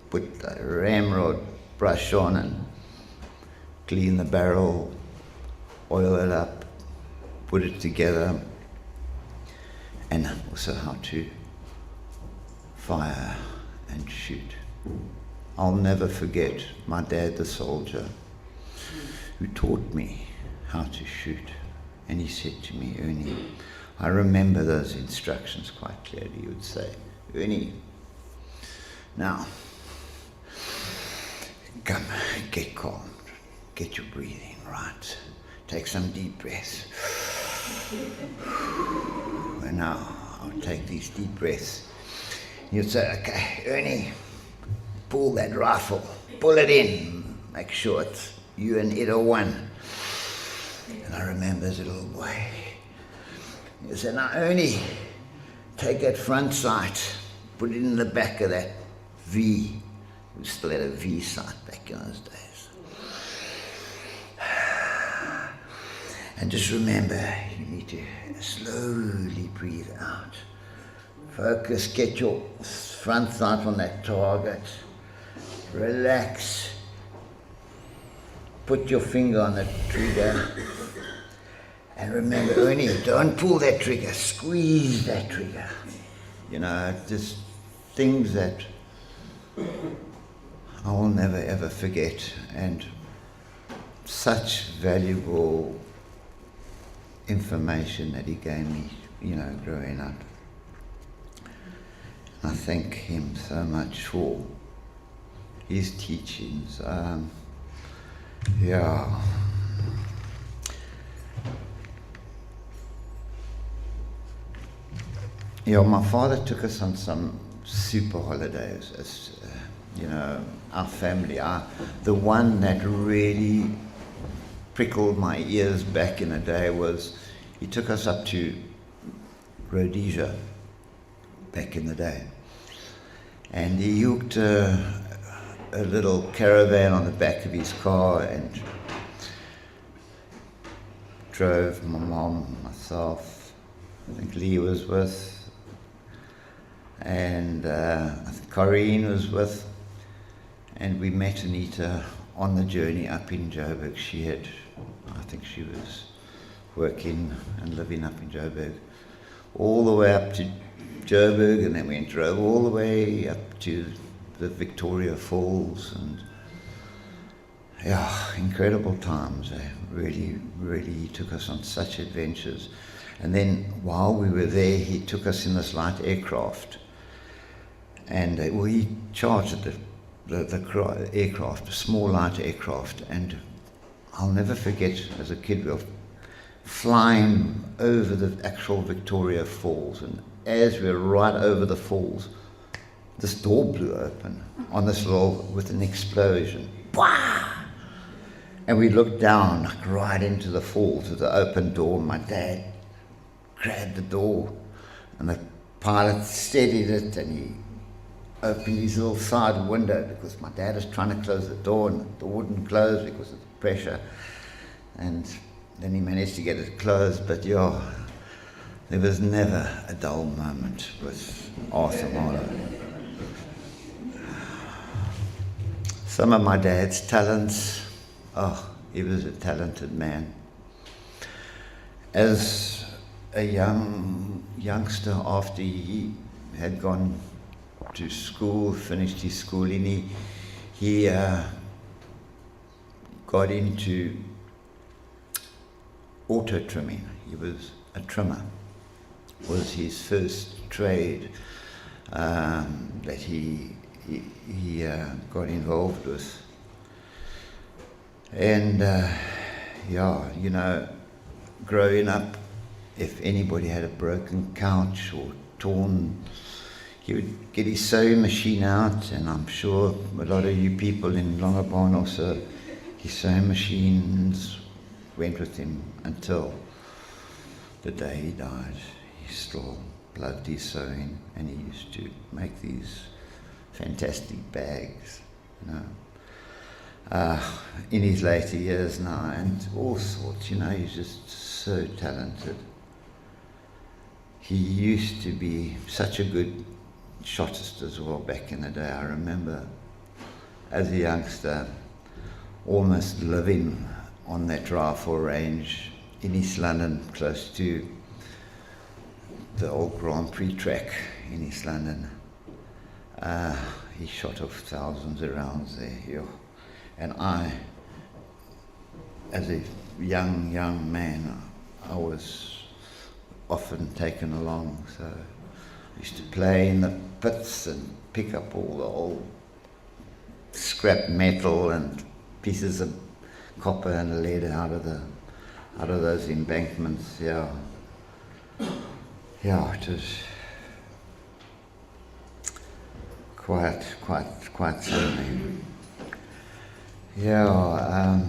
put the ramrod brush on and clean the barrel, oil it up, put it together, and also how to fire and shoot. I'll never forget my dad, the soldier, who taught me how to shoot. And he said to me, Ernie, I remember those instructions quite clearly. He would say, Ernie, now, come, get calm, get your breathing right, take some deep breaths. And now, I'll take these deep breaths. You'd say, okay, Ernie, pull that rifle, pull it in, make sure it's you and it are one. And I remember as a little boy, he said, now Ernie, take that front sight, put it in the back of that V. We still had a V sight back in those days. And just remember, you need to slowly breathe out. Focus, get your front sight on that target. Relax. Put your finger on the trigger. And remember, Ernie, don't pull that trigger, squeeze that trigger. You know, just things that I will never ever forget, and such valuable information that he gave me, you know, growing up. I thank him so much for his teachings. Yeah. Yeah, my father took us on some super holidays, as you know, our family. The one that really prickled my ears back in the day was he took us up to Rhodesia back in the day. And he hooked a little caravan on the back of his car and drove my mom, myself, I think Lee was with, and I think Corrine was with, and we met Anita on the journey up in Joburg. I think she was working and living up in Joburg, all the way up to Joburg, and then we drove all the way up to the Victoria Falls, and yeah, incredible times. Really, really took us on such adventures. And then while we were there, he took us in this light aircraft, and he chartered the aircraft, a small light aircraft, and I'll never forget, as a kid, we were flying over the actual Victoria Falls, and as we were right over the falls, this door blew open on this little, with an explosion. Wah! And we looked down, like right into the falls with the open door. My dad grabbed the door, and the pilot steadied it, and he opened his little side window, because my dad was trying to close the door, and the door wouldn't close because of the pressure. And then he managed to get it closed, but yeah, there was never a dull moment with Arthur Marlow. Some of my dad's talents, he was a talented man. As a youngster, after he had gone to school, finished his schooling, he got into auto trimming. He was a trimmer. Was his first trade that he got involved with. And yeah, you know, growing up, if anybody had a broken couch or torn, he would get his sewing machine out, and I'm sure a lot of you people in Longabon also, his sewing machines went with him until the day he died. He still loved his sewing, and he used to make these fantastic bags, you know, in his later years now, and all sorts, you know, he's just so talented. he used to be such a good shotist as well back in the day. I remember as a youngster almost living on that rifle range in East London, close to the old Grand Prix track in East London. He shot off thousands of rounds there, yeah. And I, as a young man, I was often taken along, so I used to play in the pits and pick up all the old scrap metal and pieces of copper and lead out of those embankments. Yeah, it was quite certainly. Yeah.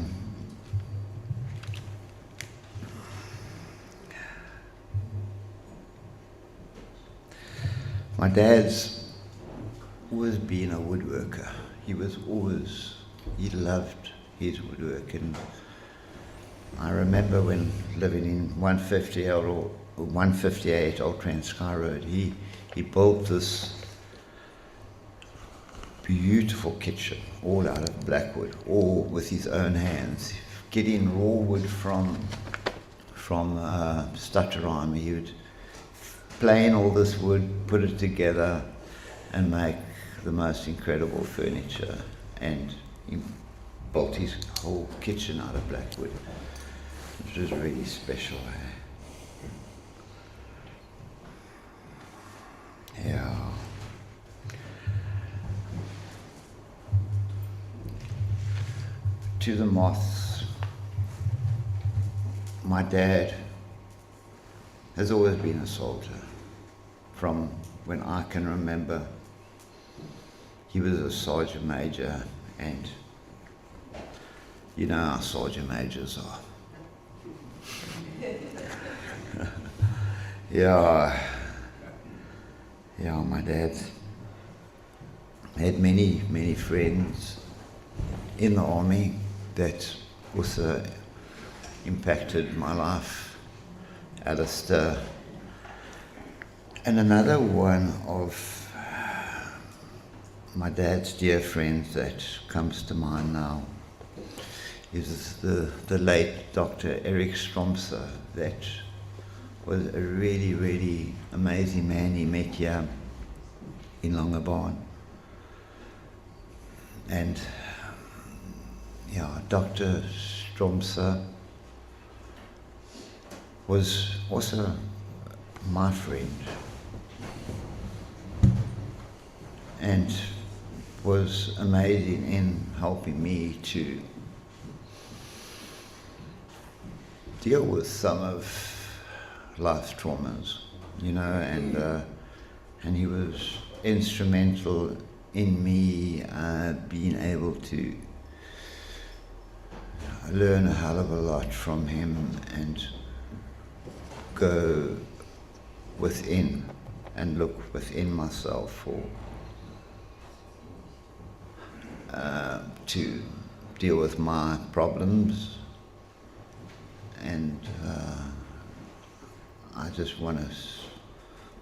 My dad's always been a woodworker. He loved his woodworking. I remember when living in 158 Old Transky Road, he built this beautiful kitchen, all out of blackwood, all with his own hands. Getting raw wood from Stutterheim, he would plane all this wood, put it together, and make the most incredible furniture. And he built his whole kitchen out of blackwood, which was really special. Yeah. To the moths, my dad has always been a soldier. From when I can remember, he was a sergeant major, and you know how sergeant majors are. Yeah, my dad had many friends in the army that also impacted my life. Alistair. And another one of my dad's dear friends that comes to mind now is the late Dr. Eric Stromser, that was a really amazing man he met here in Longabon. And yeah, Dr. Stromser was also my friend and was amazing in helping me to deal with some of life's traumas, you know, and he was instrumental in me being able to learn a hell of a lot from him and go within and look within myself for to deal with my problems. And I just want to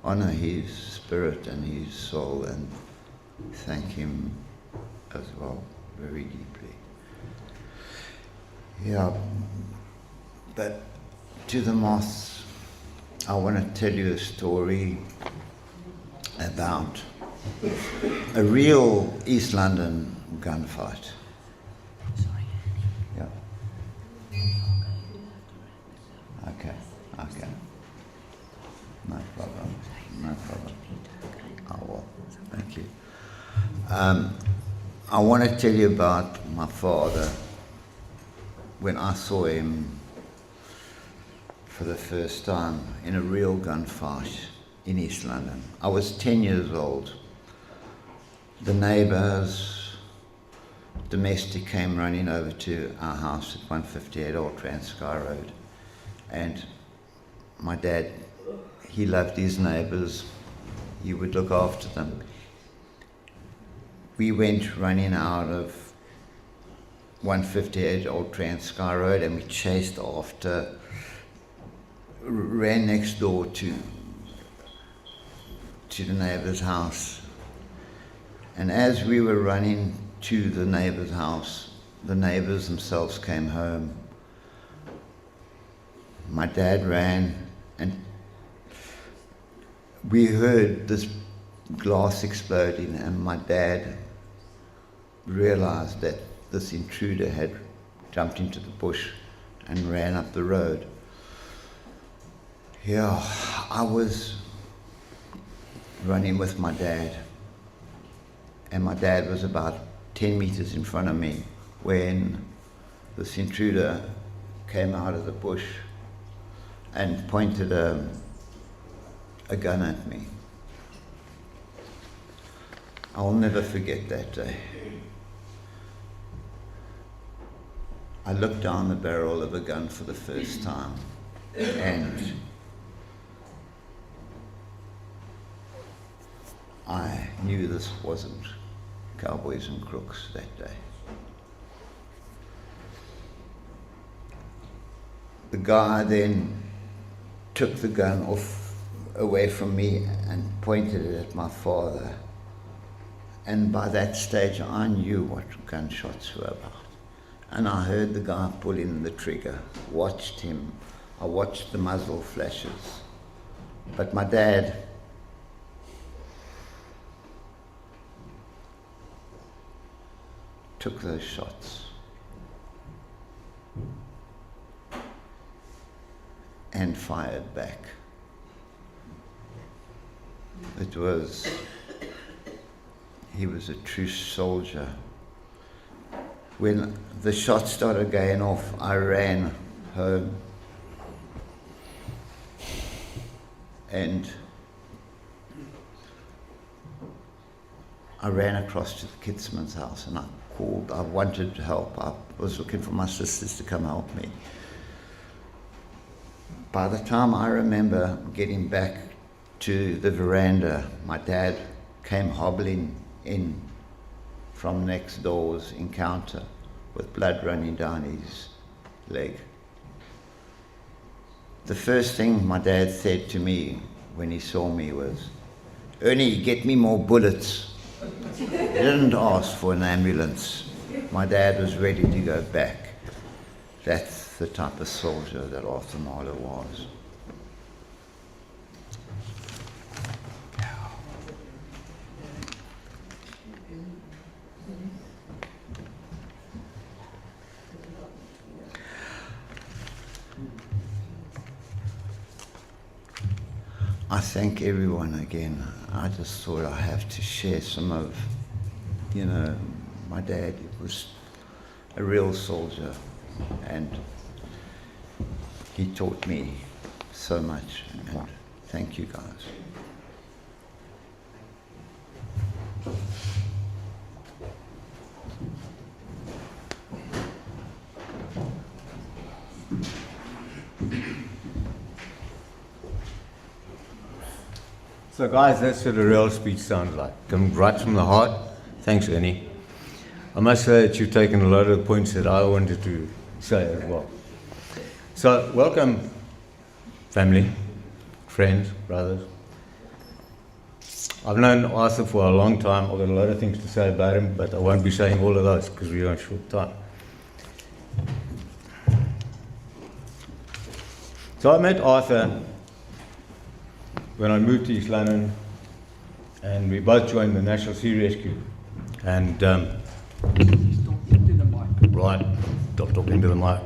honor his spirit and his soul and thank him as well very deeply. Yeah, but to the moths, I want to tell you a story about a real East London gunfight. Yeah. Okay. No problem. Oh, well, thank you. I want to tell you about my father. When I saw him for the first time in a real gunfight in East London. I was 10 years old. The neighbours, domestic, came running over to our house at 158 Old Transky Road. And my dad, he loved his neighbours. He would look after them. We went running out of 158 Old Transky Road and we chased after, ran next door to to the neighbor's house. And as we were running to the neighbor's house, the neighbors themselves came home. My dad ran, and we heard this glass exploding, and my dad realized that this intruder had jumped into the bush and ran up the road. Yeah, I was running with my dad, and my dad was about 10 meters in front of me when this intruder came out of the bush and pointed a gun at me. I'll never forget that day. I looked down the barrel of a gun for the first time, and I knew this wasn't cowboys and crooks that day. The guy then took the gun away from me and pointed it at my father. And by that stage, I knew what gunshots were about. And I heard the guy pull in the trigger, watched him. I watched the muzzle flashes. But my dad took those shots. And fired back. He was a true soldier. When the shots started going off, I ran home. And I ran across to the kidsman's house, and I called. I wanted help. I was looking for my sisters to come help me. By the time I remember getting back to the veranda, my dad came hobbling in from next door's encounter with blood running down his leg. The first thing my dad said to me when he saw me was, "Ernie, get me more bullets." He didn't ask for an ambulance. My dad was ready to go back. That's the type of soldier that Arthur Marlow was. I thank everyone again. I just thought I have to share some of, my dad was a real soldier, and he taught me so much, and thank you guys. So guys, that's what a real speech sounds like. Come right from the heart. Thanks, Ernie. I must say that you've taken a lot of the points that I wanted to say as well. So, welcome, family, friends, brothers. I've known Arthur for a long time. I've got a lot of things to say about him, but I won't be saying all of those because we're on short time. So I met Arthur when I moved to East London, and we both joined the National Sea Rescue. And right, stop talking to the mic.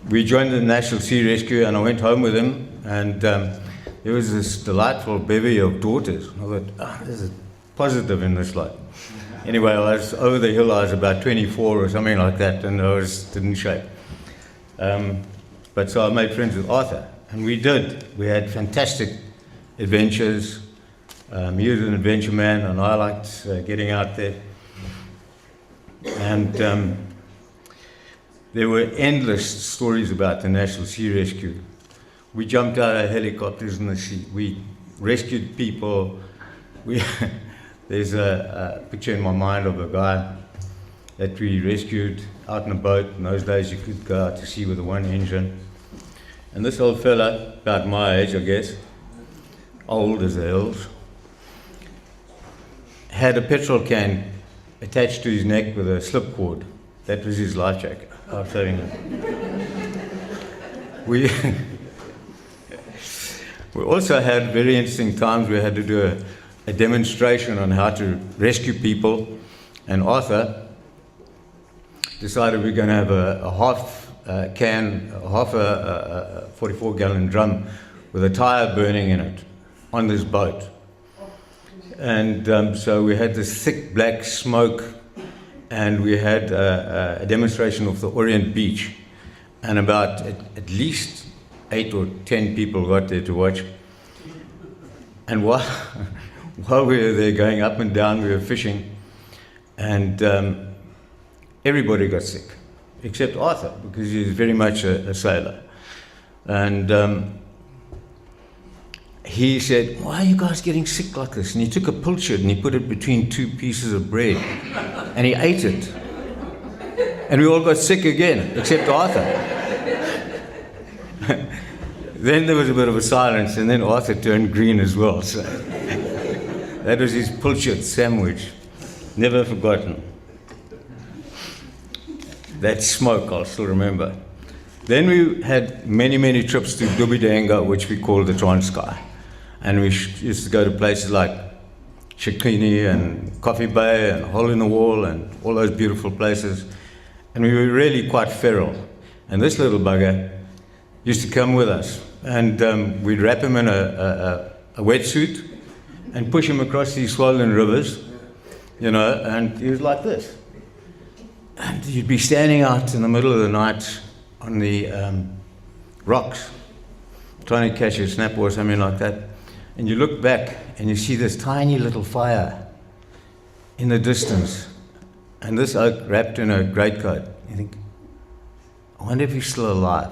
We joined the National Sea Rescue, and I went home with him, and there was this delightful bevy of daughters. I thought, there's a positive in this life. Anyway, I was over the hill. I was about 24 or something like that, and I didn't shake. But so I made friends with Arthur. And we did. We had fantastic adventures. He was an adventure man, and I liked getting out there. And there were endless stories about the National Sea Rescue. We jumped out of helicopters in the sea. We rescued people. There's a picture in my mind of a guy that we rescued out in a boat. In those days, you could go out to sea with a one engine. And this old fella, about my age, I guess, old as the hills, had a petrol can attached to his neck with a slip cord. That was his life jacket. I was showing him. We also had very interesting times. We had to do a demonstration on how to rescue people, and Arthur decided we're going to have a half a 44-gallon drum with a tire burning in it on this boat. And so we had this thick black smoke, and we had a demonstration of the Orient Beach, and about at least 8 or 10 people got there to watch. And while we were there going up and down, we were fishing, and everybody got sick, except Arthur, because he's very much a sailor. And he said, "Why are you guys getting sick like this?" And he took a pilchard and he put it between 2 pieces of bread, and he ate it. And we all got sick again, except Arthur. Then there was a bit of a silence, and then Arthur turned green as well. So that was his pilchard sandwich. Never forgotten. That smoke, I'll still remember. Then we had many, many trips to Dubidenga, which we called the Transkei. And we used to go to places like Shikini and Coffee Bay and Hole in the Wall and all those beautiful places. And we were really quite feral. And this little bugger used to come with us. And we'd wrap him in a wetsuit and push him across these swollen rivers, you know, and he was like this. And you'd be standing out in the middle of the night on the rocks, trying to catch a snapper or something like that. And you look back and you see this tiny little fire in the distance. And this oak wrapped in a greatcoat. You think, I wonder if he's still alive.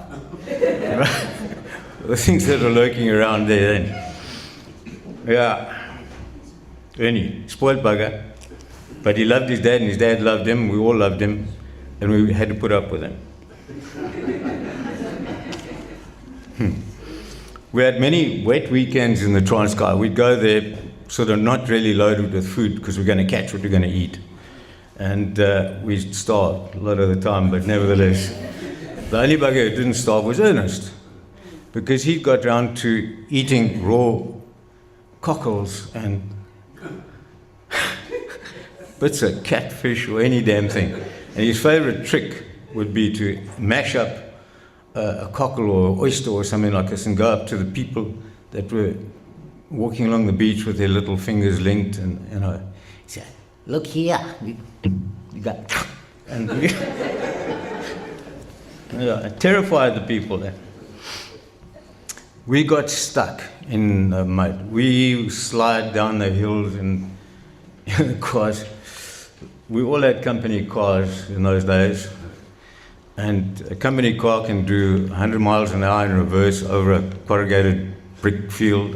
The things that are lurking around there then. Yeah. Ernie, spoiled bugger. But he loved his dad and his dad loved him. We all loved him. And we had to put up with him. We had many wet weekends in the Transkei. We'd go there sort of not really loaded with food because we're going to catch what we're going to eat. And we starved a lot of the time, but nevertheless. The only bugger who didn't starve was Ernest, because he got round to eating raw cockles and bits of catfish or any damn thing. And his favorite trick would be to mash up a cockle or oyster or something like this and go up to the people that were walking along the beach with their little fingers linked, and you know, say, "Look here, you got," and yeah, it terrified the people there. We got stuck in the mud. We slide down the hills in the cars. We all had company cars in those days. And a company car can do 100 miles an hour in reverse over a corrugated brick field.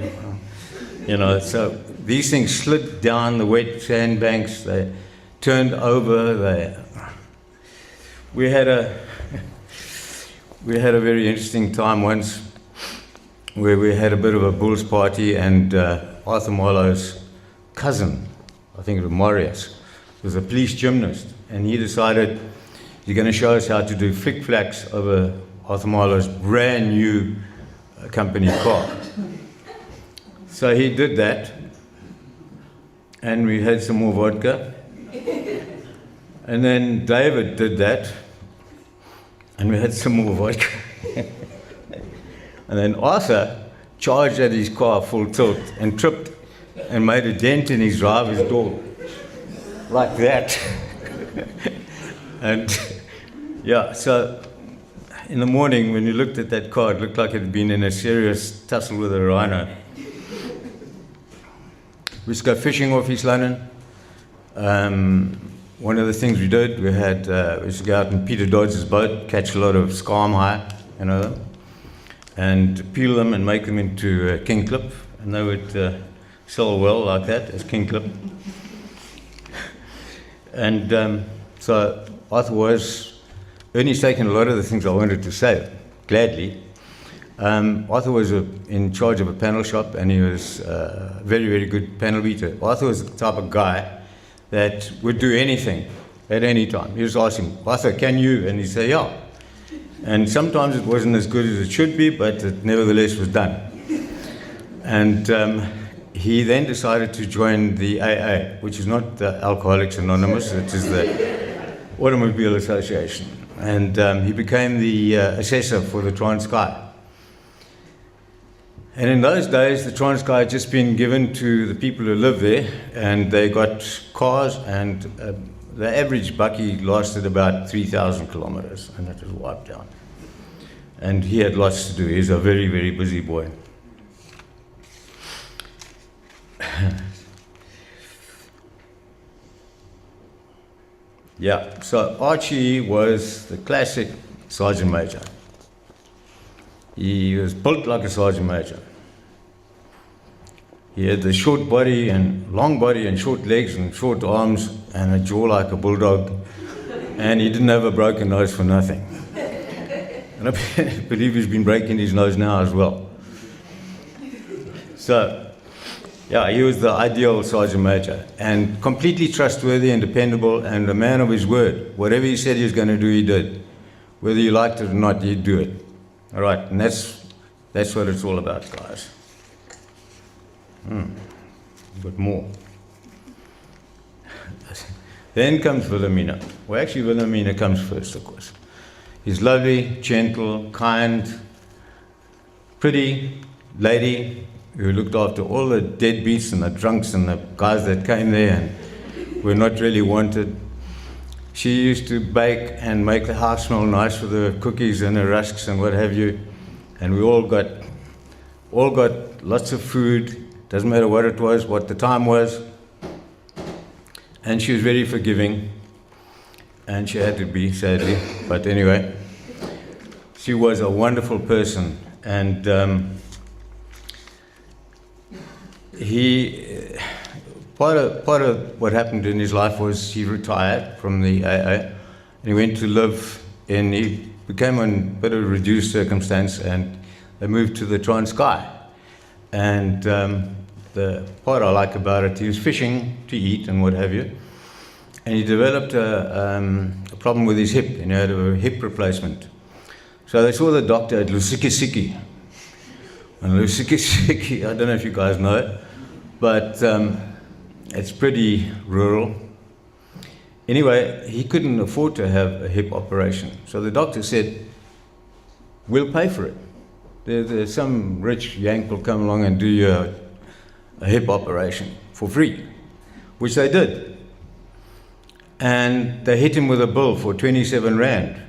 You know, so these things slid down the wet sandbanks, they turned over, we had a very interesting time once where we had a bit of a bulls party, and Arthur Marlow's cousin, I think it was Marius, was a police gymnast, and he decided, "You're going to show us how to do flick-flacks over Arthur Marlow's brand new company car." So he did that, and we had some more vodka. And then David did that, and we had some more vodka. And then Arthur charged at his car full tilt and tripped and made a dent in his driver's door, like that. And yeah, so in the morning when you looked at that car, it looked like it had been in a serious tussle with a rhino. We used to go fishing off East London. One of the things we did, we used to go out in Peter Dodge's boat, catch a lot of skarmhaai, you know, and peel them and make them into king clip, and they would sell well like that as king clip. And so Arthur Ernie's taken a lot of the things I wanted to say, gladly. Arthur was in charge of a panel shop, and he was a very, very good panel beater. Arthur was the type of guy that would do anything at any time. You just ask him, Arthur, can you? And he'd say, yeah. And sometimes it wasn't as good as it should be, but it nevertheless was done. And he then decided to join the AA, which is not the Alcoholics Anonymous, it is the Automobile Association. And he became the assessor for the Transkei. And in those days, the Transkei had just been given to the people who lived there, and they got cars, and the average bakkie lasted about 3,000 kilometers, and it was wiped out. And he had lots to do. He's a very, very busy boy. Yeah, so Archie was the classic Sergeant Major. He was built like a Sergeant Major. He had the short body and long body and short legs and short arms and a jaw like a bulldog. And he didn't have a broken nose for nothing. And I believe he's been breaking his nose now as well. So, yeah, he was the ideal Sergeant Major, and completely trustworthy and dependable, and a man of his word. Whatever he said he was going to do, he did. Whether you liked it or not, he'd do it. All right, and that's what it's all about, guys. But more. Then comes Wilhelmina. Well, actually, Wilhelmina comes first, of course. He's lovely, gentle, kind, pretty lady who looked after all the deadbeats and the drunks and the guys that came there and were not really wanted. She used to bake and make the house smell nice with her cookies and her rusks and what have you. And we all got lots of food. Doesn't matter what it was, what the time was. And she was very forgiving. And she had to be, sadly. But anyway, she was a wonderful person. And part of what happened in his life was he retired from the AA. And he went to live he became in a bit of reduced circumstance, and they moved to the Transkei. And the part I like about it, he was fishing to eat and what have you. And he developed a problem with his hip, and he had a hip replacement. So they saw the doctor at Lusikisiki. And Lusikisiki, I don't know if you guys know it, but it's pretty rural. Anyway, he couldn't afford to have a hip operation. So the doctor said, we'll pay for it. There's some rich yank will come along and do you a hip operation for free, which they did. And they hit him with a bill for 27 Rand. And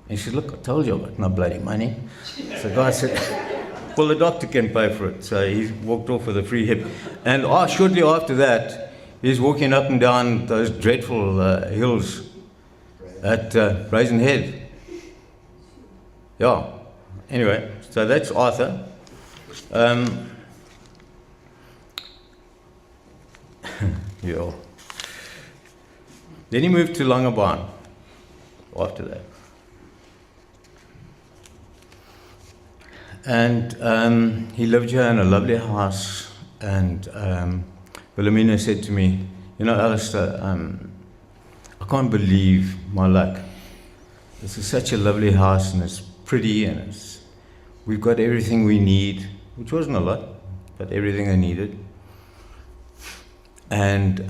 he said, look, I told you I've got no bloody money. So the guy said, well, the doctor can pay for it. So he walked off with a free hip. And shortly after that, he's walking up and down those dreadful hills at Brazen Head. Yeah. Anyway, so that's Arthur. Yeah. Then he moved to Langebaan after that. And he lived here in a lovely house. And Wilhelmina said to me, you know, Alistair, I can't believe my luck. This is such a lovely house, and it's pretty, and we've got everything we need, which wasn't a lot, but everything I needed. And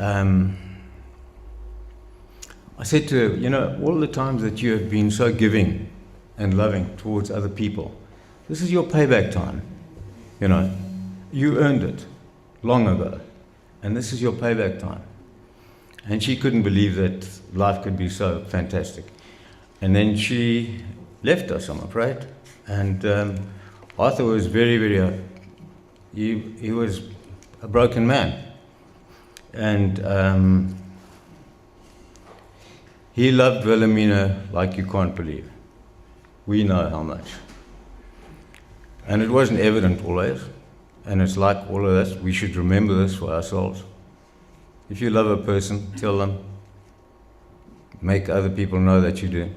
I said to her, you know, all the times that you have been so giving and loving towards other people, this is your payback time. You know, you earned it long ago, and this is your payback time. And she couldn't believe that life could be so fantastic. And then she left us, I'm afraid. And Arthur was very, very, he was a broken man. And he loved Wilhelmina like you can't believe. We know how much. And it wasn't evident always. And it's like all of this, we should remember this for ourselves. If you love a person, tell them. Make other people know that you do.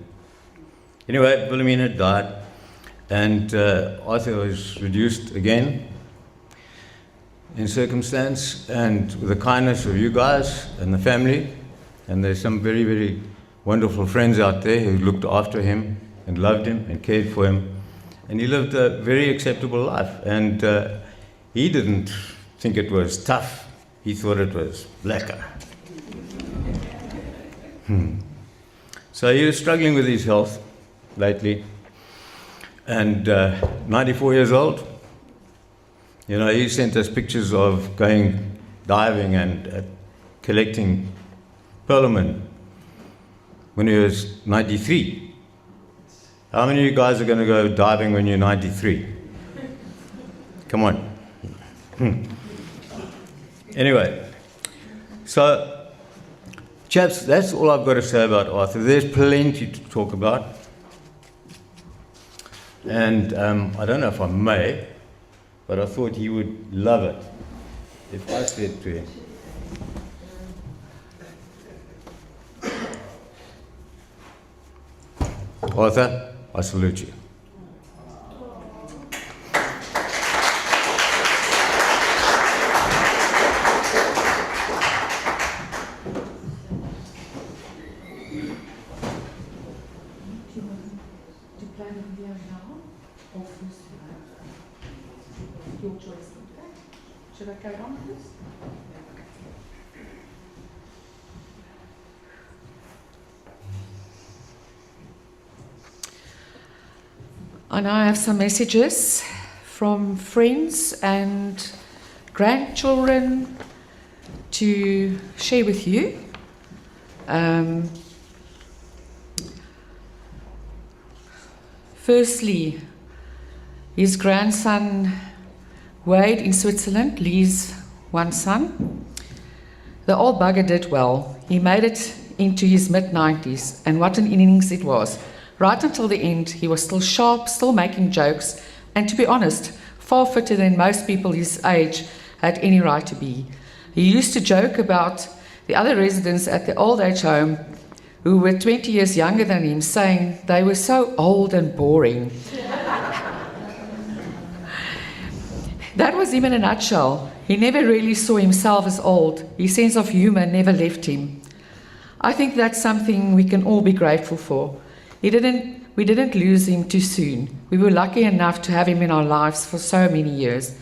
Anyway, Wilhelmina died. And Arthur was reduced again in circumstance, and with the kindness of you guys and the family, and there's some very, very wonderful friends out there who looked after him and loved him and cared for him. And he lived a very acceptable life. And he didn't think it was tough. He thought it was lekker. So he was struggling with his health lately. And 94 years old. You know, he sent us pictures of going diving and collecting perlman when he was 93. How many of you guys are going to go diving when you're 93? Come on. Anyway, so, chaps, that's all I've got to say about Arthur. There's plenty to talk about. And I don't know if I may, but I thought he would love it if I said to him, Arthur, I salute you. Should I carry on with this? I now have some messages from friends and grandchildren to share with you. Firstly, his grandson Wade in Switzerland, Lee's one son. The old bugger did well. He made it into his mid-90s, and what an innings it was. Right until the end, he was still sharp, still making jokes, and to be honest, far fitter than most people his age had any right to be. He used to joke about the other residents at the old age home who were 20 years younger than him, saying they were so old and boring. That was him in a nutshell. He never really saw himself as old. His sense of humor never left him. I think that's something we can all be grateful for. We didn't lose him too soon. We were lucky enough to have him in our lives for so many years,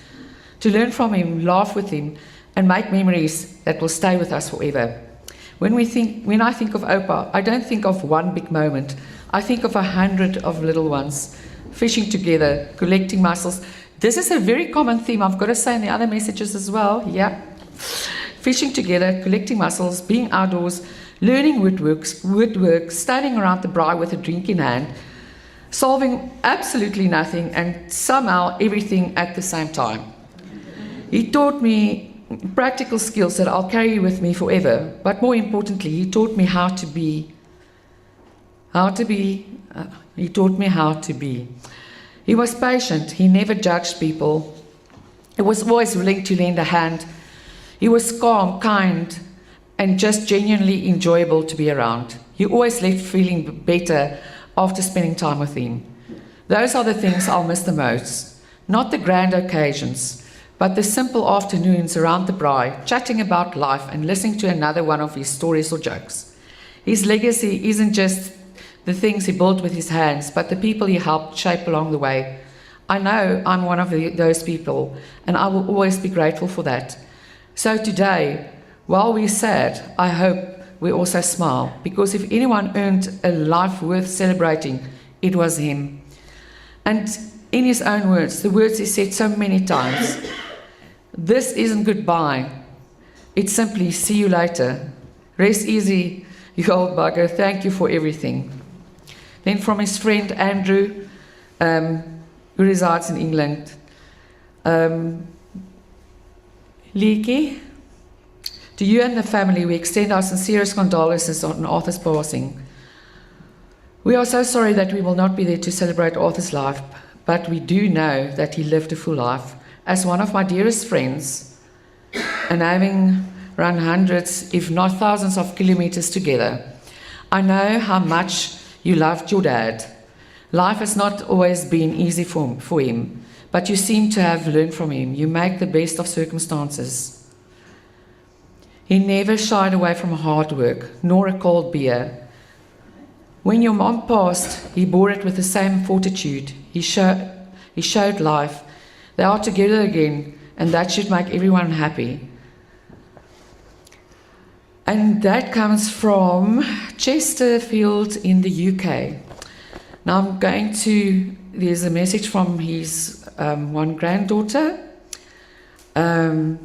to learn from him, laugh with him, and make memories that will stay with us forever. When I think of Oupa, I don't think of one big moment. I think of 100 of little ones, fishing together, collecting mussels. This is a very common theme, I've got to say in the other messages as well, yeah. Fishing together, collecting mussels, being outdoors, learning woodwork, standing around the braai with a drink in hand, solving absolutely nothing and somehow everything at the same time. He taught me practical skills that I'll carry with me forever, but more importantly, he taught me how to be. He taught me how to be. He was patient. He never judged people. He was always willing to lend a hand. He was calm, kind, and just genuinely enjoyable to be around. He always left feeling better after spending time with him. Those are the things I'll miss the most. Not the grand occasions, but the simple afternoons around the braai, chatting about life and listening to another one of his stories or jokes. His legacy isn't just the things he built with his hands, but the people he helped shape along the way. I know I'm one of those people, and I will always be grateful for that. So today, while we're sad, I hope we also smile, because if anyone earned a life worth celebrating, it was him. And in his own words, the words he said so many times, this isn't goodbye, it's simply see you later. Rest easy, you old bugger, thank you for everything. Then from his friend Andrew, who resides in England. Leaky, to you and the family, we extend our sincerest condolences on Arthur's passing. We are so sorry that we will not be there to celebrate Arthur's life, but we do know that he lived a full life. As one of my dearest friends, and having run hundreds, if not thousands of kilometers together, I know how much you loved your dad. Life has not always been easy for him, but you seem to have learned from him. You make the best of circumstances. He never shied away from hard work, nor a cold beer. When your mom passed, he bore it with the same fortitude. He showed life. They are together again, and that should make everyone happy. And that comes from Chesterfield in the UK. Now I'm going to, there's a message from his one granddaughter. Dear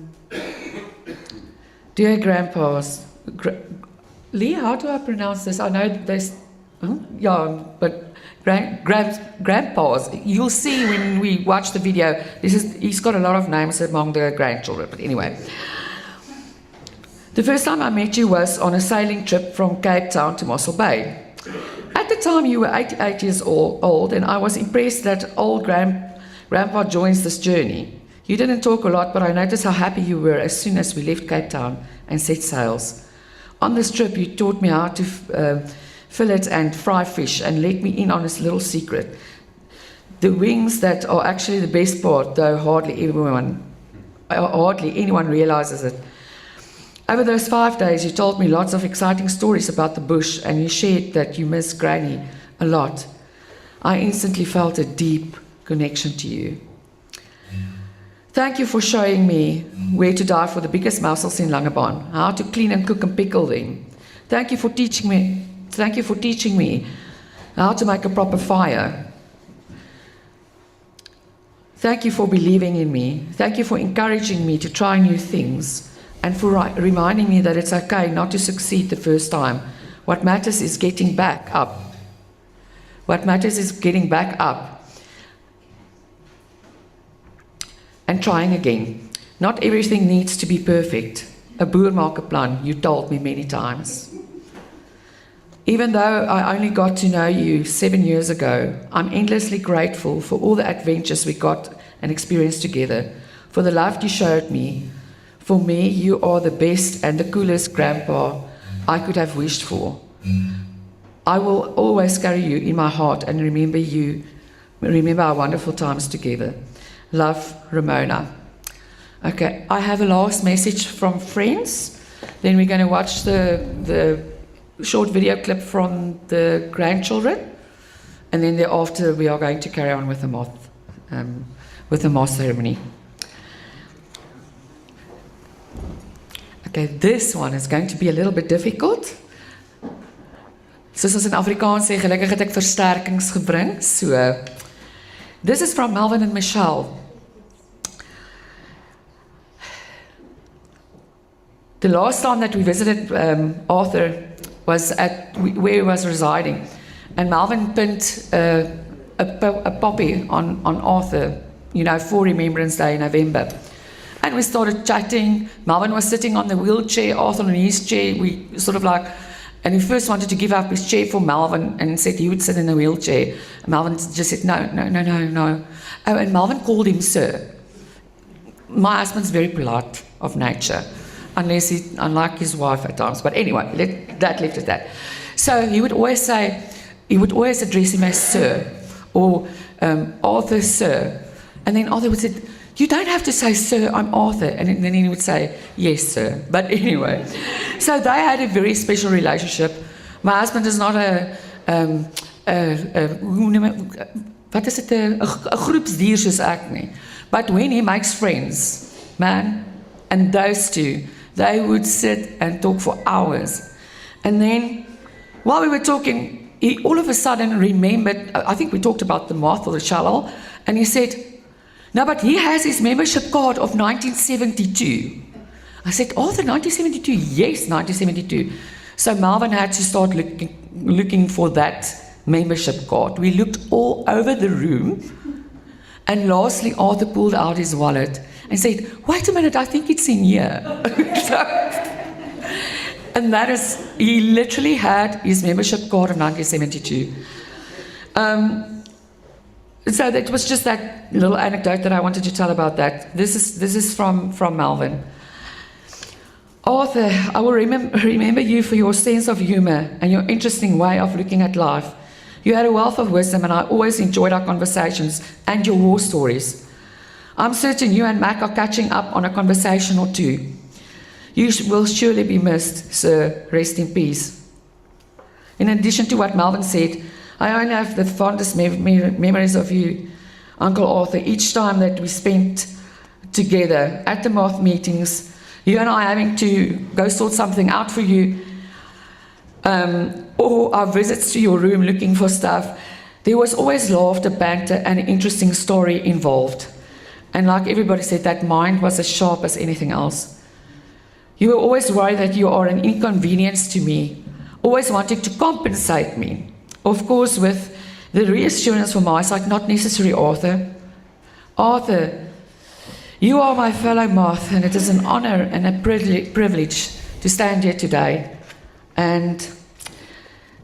grandpas, Lee, how do I pronounce this? I know there's, yeah, but grandpas, you'll see when we watch the video, he's got a lot of names among the grandchildren, but anyway. The first time I met you was on a sailing trip from Cape Town to Mossel Bay. At the time you were 88 years old, and I was impressed that old grandpa joins this journey. You didn't talk a lot, but I noticed how happy you were as soon as we left Cape Town and set sails. On this trip you taught me how to fillet and fry fish and let me in on this little secret. The wings that are actually the best part, though hardly anyone realizes it. Over those 5 days, you told me lots of exciting stories about the bush, and you shared that you miss Granny a lot. I instantly felt a deep connection to you. Thank you for showing me where to dive for the biggest mussels in Langebaan, how to clean and cook and pickle them. Thank you for teaching me how to make a proper fire. Thank you for believing in me. Thank you for encouraging me to try new things, and for reminding me that it's okay not to succeed the first time. What matters is getting back up. What matters is getting back up and trying again. Not everything needs to be perfect. A boermakeplan, you told me many times. Even though I only got to know you 7 years ago, I'm endlessly grateful for all the adventures we got and experienced together, for the love you showed me. For me, you are the best and the coolest grandpa I could have wished for. I will always carry you in my heart and remember our wonderful times together. Love, Ramona. Okay, I have a last message from friends. Then we're going to watch the short video clip from the grandchildren. And then thereafter we are going to carry on with the moth ceremony. Okay, this one is going to be a little bit difficult. Soos ons in Afrikaans sê, gelukkig het ek versterkings gebring. So, this is from Melvin and Michelle. The last time that we visited Arthur was at where he was residing, and Melvin pinned a poppy on Arthur, you know, for Remembrance Day in November. And we started chatting. Melvin was sitting on the wheelchair, Arthur on his chair. We sort of like, and he first wanted to give up his chair for Melvin and said he would sit in the wheelchair. Melvin just said, no. Oh, and Melvin called him sir. My husband's very polite of nature, unlike his wife at times. But anyway, that left at that. So he would always address him as sir, or Arthur sir. And then Arthur would say, you don't have to say, sir, I'm Arthur. And then he would say, yes, sir. But anyway, so they had a very special relationship. My husband is not a groepsdier soos ek nie. But when he makes friends, man, and those two, they would sit and talk for hours. And then, while we were talking, he all of a sudden remembered, I think we talked about the moth or the shalal, and he said, no, but he has his membership card of 1972. I said, Arthur, 1972? Yes, 1972. So Melvin had to start looking for that membership card. We looked all over the room, and lastly Arthur pulled out his wallet and said, wait a minute, I think it's in here. And that is, he literally had his membership card of 1972. So that was just that little anecdote that I wanted to tell about that. This is from Melvin. Arthur, I will remember you for your sense of humor and your interesting way of looking at life. You had a wealth of wisdom, and I always enjoyed our conversations and your war stories. I'm certain you and Mac are catching up on a conversation or two. You will surely be missed, sir. Rest in peace. In addition to what Melvin said, I only have the fondest memories of you, Uncle Arthur, each time that we spent together at the moth meetings, you and I having to go sort something out for you, or our visits to your room looking for stuff. There was always laughter, banter, and an interesting story involved. And like everybody said, that mind was as sharp as anything else. You were always worried that you are an inconvenience to me, always wanting to compensate me. Of course, with the reassurance from my side, not necessary, Arthur. Arthur, you are my fellow moth, and it is an honor and a privilege to stand here today, and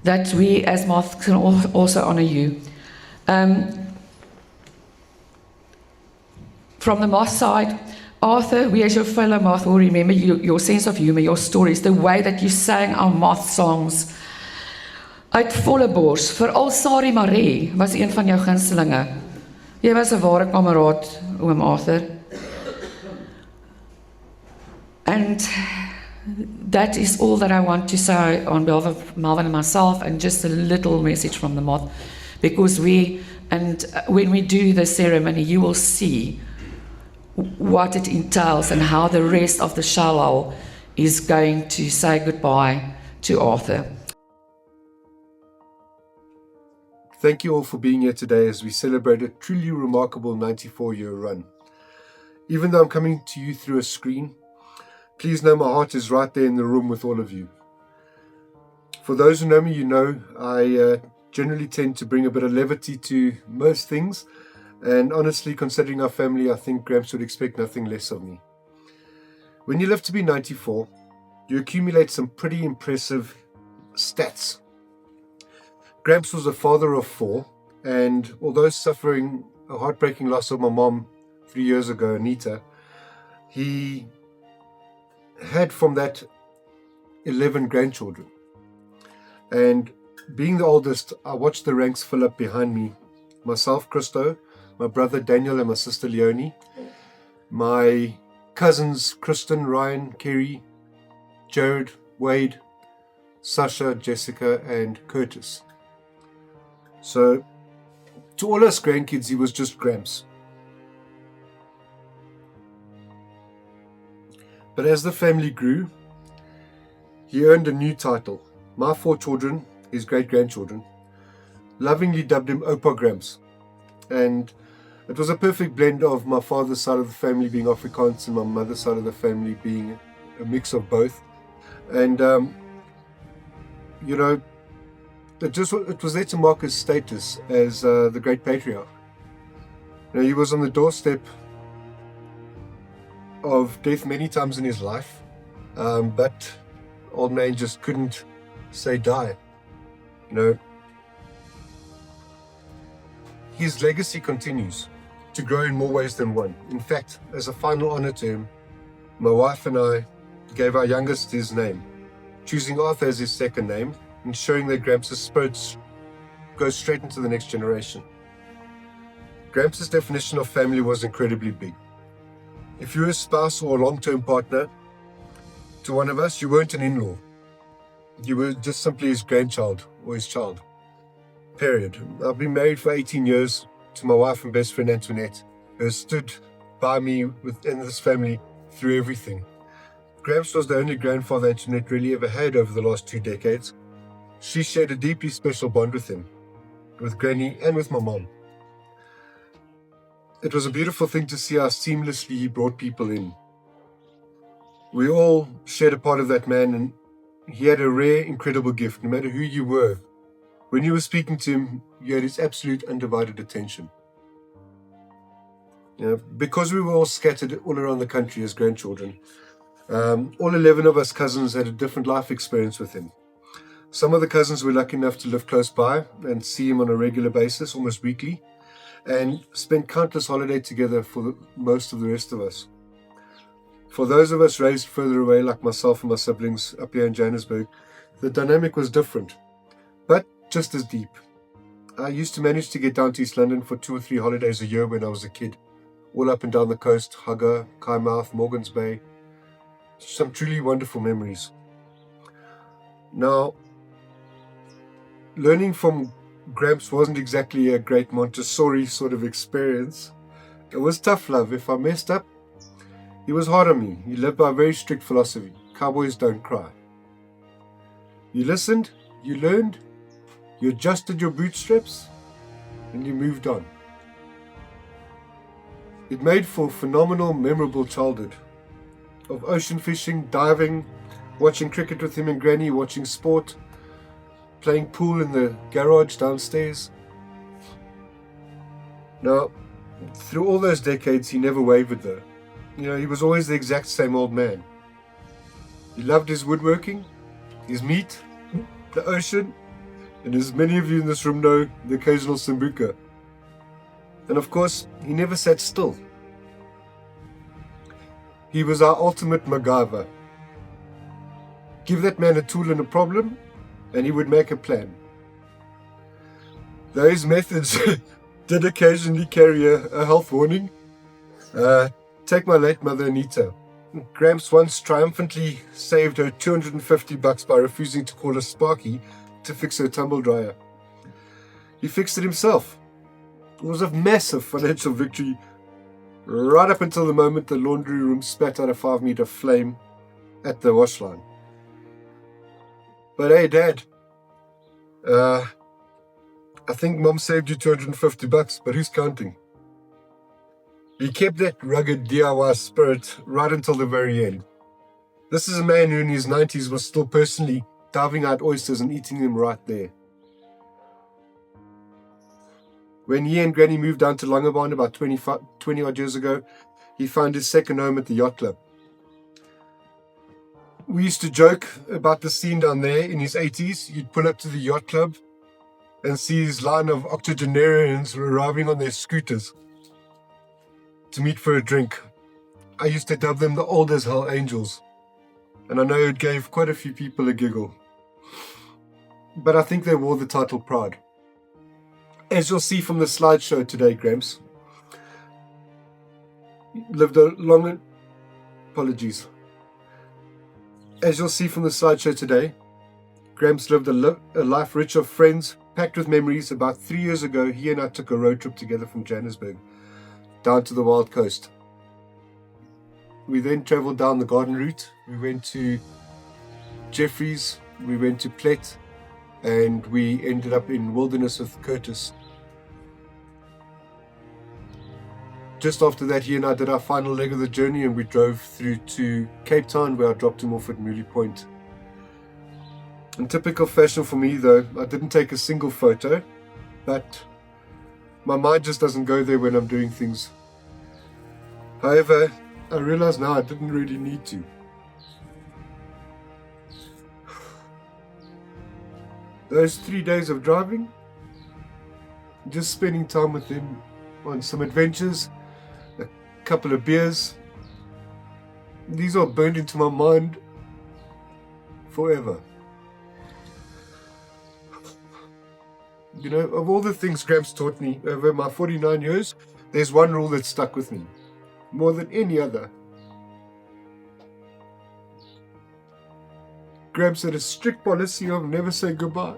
that we as moths can also honor you. From the moth side, Arthur, we as your fellow moth will remember your sense of humor, your stories, the way that you sang our moth songs. Uit volle bors, veral Sari Marie was een van jou gunstelinge. Jy was 'n ware kameraad, oom Arthur. And that is all that I want to say on behalf of Melvin and myself, and just a little message from the moth, because when we do the ceremony, you will see what it entails and how the rest of the shalal is going to say goodbye to Arthur. Thank you all for being here today as we celebrate a truly remarkable 94-year run. Even though I'm coming to you through a screen, please know my heart is right there in the room with all of you. For those who know me, you know I generally tend to bring a bit of levity to most things, and honestly, considering our family, I think Gramps would expect nothing less of me. When you live to be 94, you accumulate some pretty impressive stats. Gramps was a father of 4, and although suffering a heartbreaking loss of my mom 3 years ago, Anita, he had from that 11 grandchildren. And being the oldest, I watched the ranks fill up behind me. Myself, Christo, my brother Daniel, and my sister Leonie, my cousins Kristen, Ryan, Kerry, Jared, Wade, Sasha, Jessica, and Curtis. So, to all us grandkids, he was just Gramps. But as the family grew, he earned a new title. My 4 children, his great-grandchildren, lovingly dubbed him Opa Gramps. And it was a perfect blend of my father's side of the family being Afrikaans and my mother's side of the family being a mix of both. And, it was there to mark his status as the great patriarch. You know, he was on the doorstep of death many times in his life, but old man just couldn't say die. You know, his legacy continues to grow in more ways than one. In fact, as a final honor to him, my wife and I gave our youngest his name, choosing Arthur as his second name, ensuring that Gramps' spirit goes straight into the next generation. Gramps' definition of family was incredibly big. If you were a spouse or a long-term partner to one of us, you weren't an in-law. You were just simply his grandchild or his child. Period. I've been married for 18 years to my wife and best friend Antoinette, who has stood by me within this family through everything. Gramps was the only grandfather Antoinette really ever had over the last 2 decades. She shared a deeply special bond with him, with Granny and with my mom. It was a beautiful thing to see how seamlessly he brought people in. We all shared a part of that man, and he had a rare, incredible gift. No matter who you were, when you were speaking to him, you had his absolute undivided attention. You know, because we were all scattered all around the country as grandchildren, all 11 of us cousins had a different life experience with him. Some of the cousins were lucky enough to live close by and see him on a regular basis, almost weekly, and spend countless holidays together for most of the rest of us. For those of us raised further away, like myself and my siblings up here in Johannesburg, the dynamic was different, but just as deep. I used to manage to get down to East London for 2 or 3 holidays a year when I was a kid. All up and down the coast, Hugger, Keimmouth, Morgan's Bay. Some truly wonderful memories. Now, learning from Gramps wasn't exactly a great Montessori sort of experience. It was tough love. If I messed up, he was hard on me. He lived by a very strict philosophy. Cowboys don't cry. You listened, you learned, you adjusted your bootstraps, and you moved on. It made for a phenomenal, memorable childhood of ocean fishing, diving, watching cricket with him and Granny, watching sport, playing pool in the garage downstairs. Now, through all those decades, he never wavered though. You know, he was always the exact same old man. He loved his woodworking, his meat, the ocean, and as many of you in this room know, the occasional sambuca. And of course, he never sat still. He was our ultimate MacGyver. Give that man a tool and a problem, and he would make a plan. Though his methods did occasionally carry a health warning. Take my late mother Anita. Gramps once triumphantly saved her $250 by refusing to call a Sparky to fix her tumble dryer. He fixed it himself. It was a massive financial victory, right up until the moment the laundry room spat out a 5-meter flame at the wash line. But hey, Dad, I think Mom saved you $250, but who's counting? He kept that rugged DIY spirit right until the very end. This is a man who in his 90s was still personally diving out oysters and eating them right there. When he and Granny moved down to Langebaan about 20 odd years ago, he found his second home at the yacht club. We used to joke about the scene down there in his 80s. You'd pull up to the yacht club and see his line of octogenarians arriving on their scooters to meet for a drink. I used to dub them the old as hell angels, and I know it gave quite a few people a giggle. But I think they wore the title proud. As you'll see from the slideshow today, Gramps lived a long... Apologies. As you'll see from the slideshow today, Gramps lived a life rich of friends, packed with memories. About 3 years ago, he and I took a road trip together from Johannesburg down to the Wild Coast. We then travelled down the garden route. We went to Jeffreys, we went to Plet, and we ended up in Wilderness with Curtis. Just after that, he and I did our final leg of the journey, and we drove through to Cape Town, where I dropped him off at Mooley Point. In typical fashion for me though, I didn't take a single photo, but my mind just doesn't go there when I'm doing things. However, I realize now I didn't really need to. Those 3 days of driving, just spending time with him on some adventures, a couple of beers, these are burned into my mind forever. You know, of all the things Gramps taught me over my 49 years, there's one rule that stuck with me more than any other. Gramps had a strict policy of never say goodbye.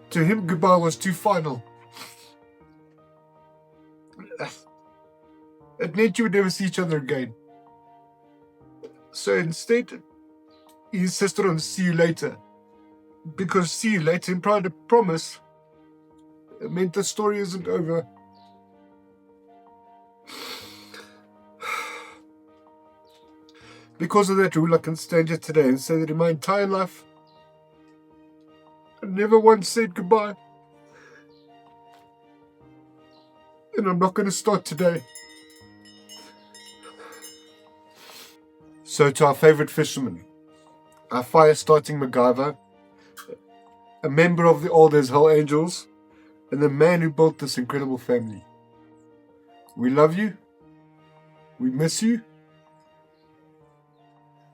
To him, goodbye was too final. It meant you would never see each other again. So instead, he insisted on see you later. Because see you later implied a promise. It meant the story isn't over. Because of that rule, I can stand here today and say that in my entire life, I never once said goodbye. And I'm not going to start today. So to our favourite fisherman, our fire-starting MacGyver, a member of the old as hell angels, and the man who built this incredible family. We love you. We miss you.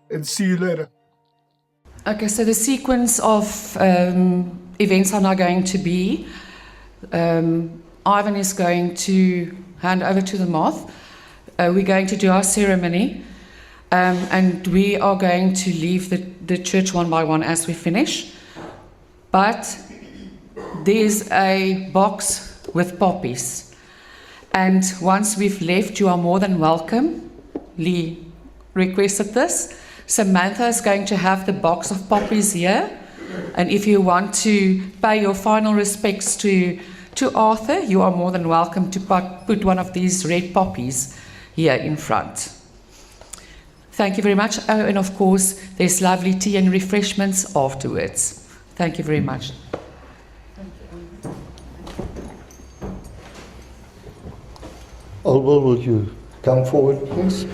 And see you later. Okay, so the sequence of events are now going to be, Ivan is going to hand over to the moth. We're going to do our ceremony, and we are going to leave the church one by one as we finish. But there's a box with poppies, and once we've left, you are more than welcome. Lee requested this. Samantha is going to have the box of poppies here, and if you want to pay your final respects to Arthur, you are more than welcome to put one of these red poppies here in front. Thank you very much. Oh, and of course, there's lovely tea and refreshments afterwards. Thank you very much. Olwell, will you come forward, please?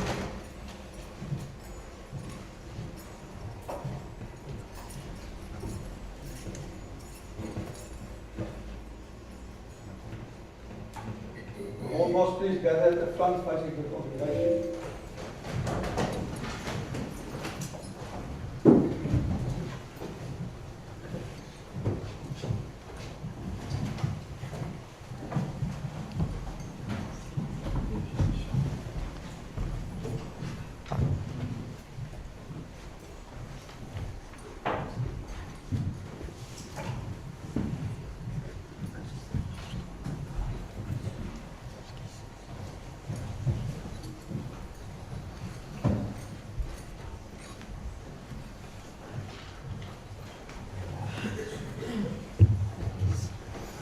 Almost please gather at the front facing the congregation.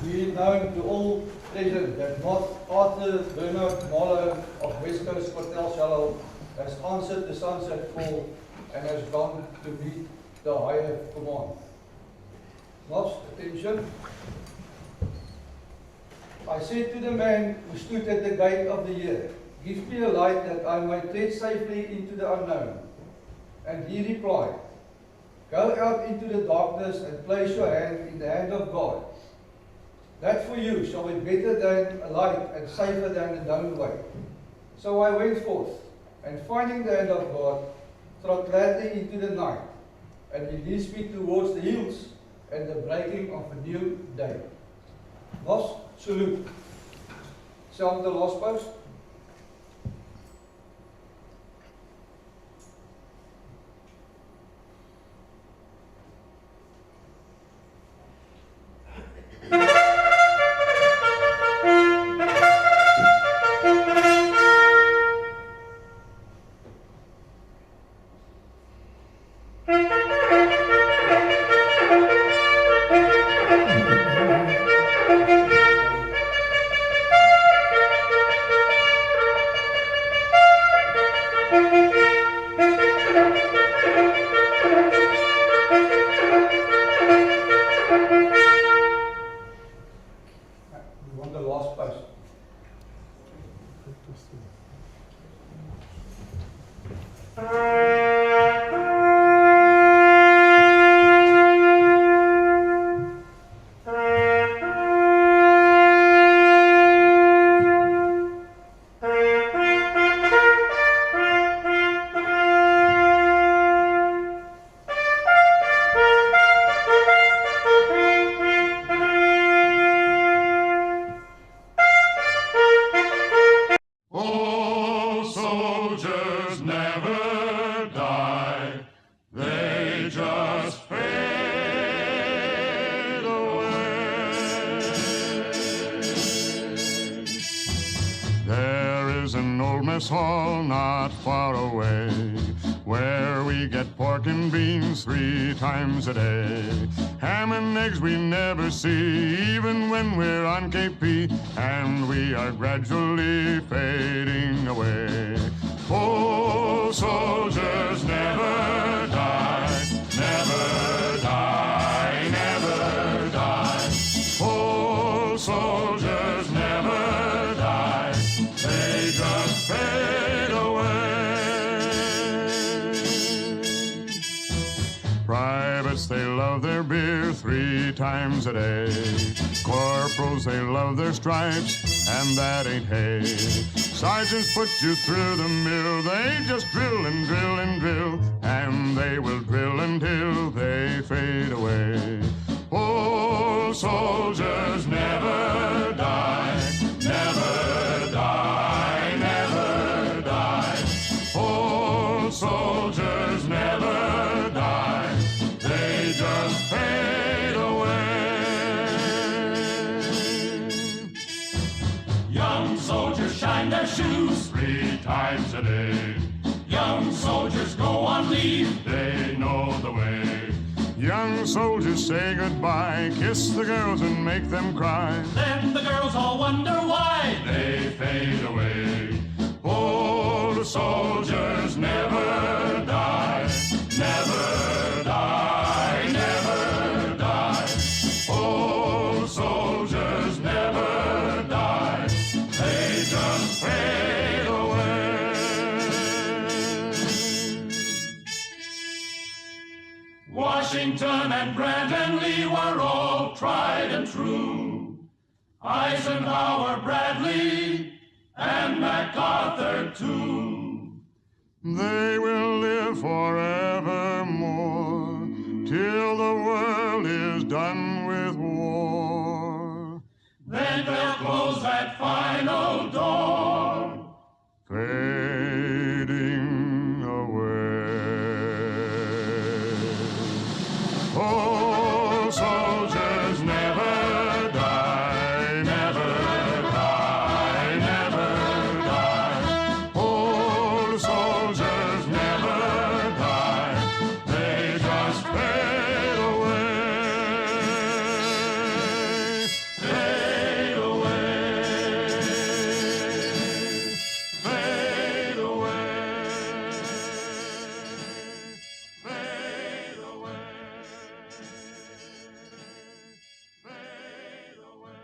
Be known to all present that Arthur Bernard Marlow of West Coast Hotel Shallow has answered the sunset call and has gone to meet the higher command. Moth's attention. I said to the man who stood at the gate of the year, "Give me a light that I may tread safely into the unknown." And he replied, "Go out into the darkness and place your hand in the hand of God. That for you shall be better than a light and safer than a known way." So I went forth, and finding the hand of God, trod gladly into the night, and he leads me towards the hills and the breaking of a new day. Moth's salute. Sound the last post. Hall not far away, where we get pork and beans 3 times a day. Ham and eggs we never see, even when we're on KP, and we are gradually fading away. Oh, soldiers never die, never die, never die. Oh, soldiers never die, they just fade away. Privates, they love their beer 3 times a day. Corporals, they love their stripes, and that ain't hay. Sergeants put you through the mill, they just drill and drill and drill, and they will drill until they fade away. Old soldiers never die, never die, never die. Old soldiers never die, they just fade away. Young soldiers shine their shoes 3 times a day. Young soldiers go on leave. They know the way. Young soldiers say goodbye, kiss the girls and make them cry. Then the girls all wonder why They fade away. Old soldiers never die, never die, never die. Old soldiers never die, they just fade away. Washington and Grant and Lee were all tried and true. Eisenhower, Bradley, and MacArthur too. They will live forevermore till the world is done with war. Then they'll close that final door. Fading away. Oh, soldiers never die, never die, never die. Old soldiers never die, they just fade away. Fade away. Fade away. Fade away. Fade away.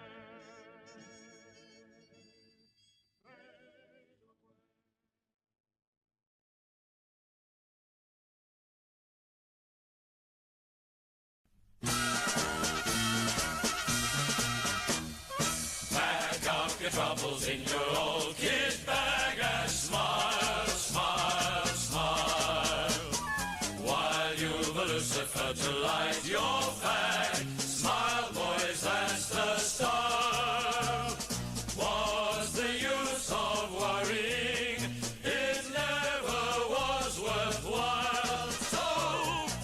Pack up your troubles in your old kit bag and smile, smile, smile. While you've a Lucifer to light your fag, smile, boys, that's the style. What's the use of worrying? It never was worthwhile. So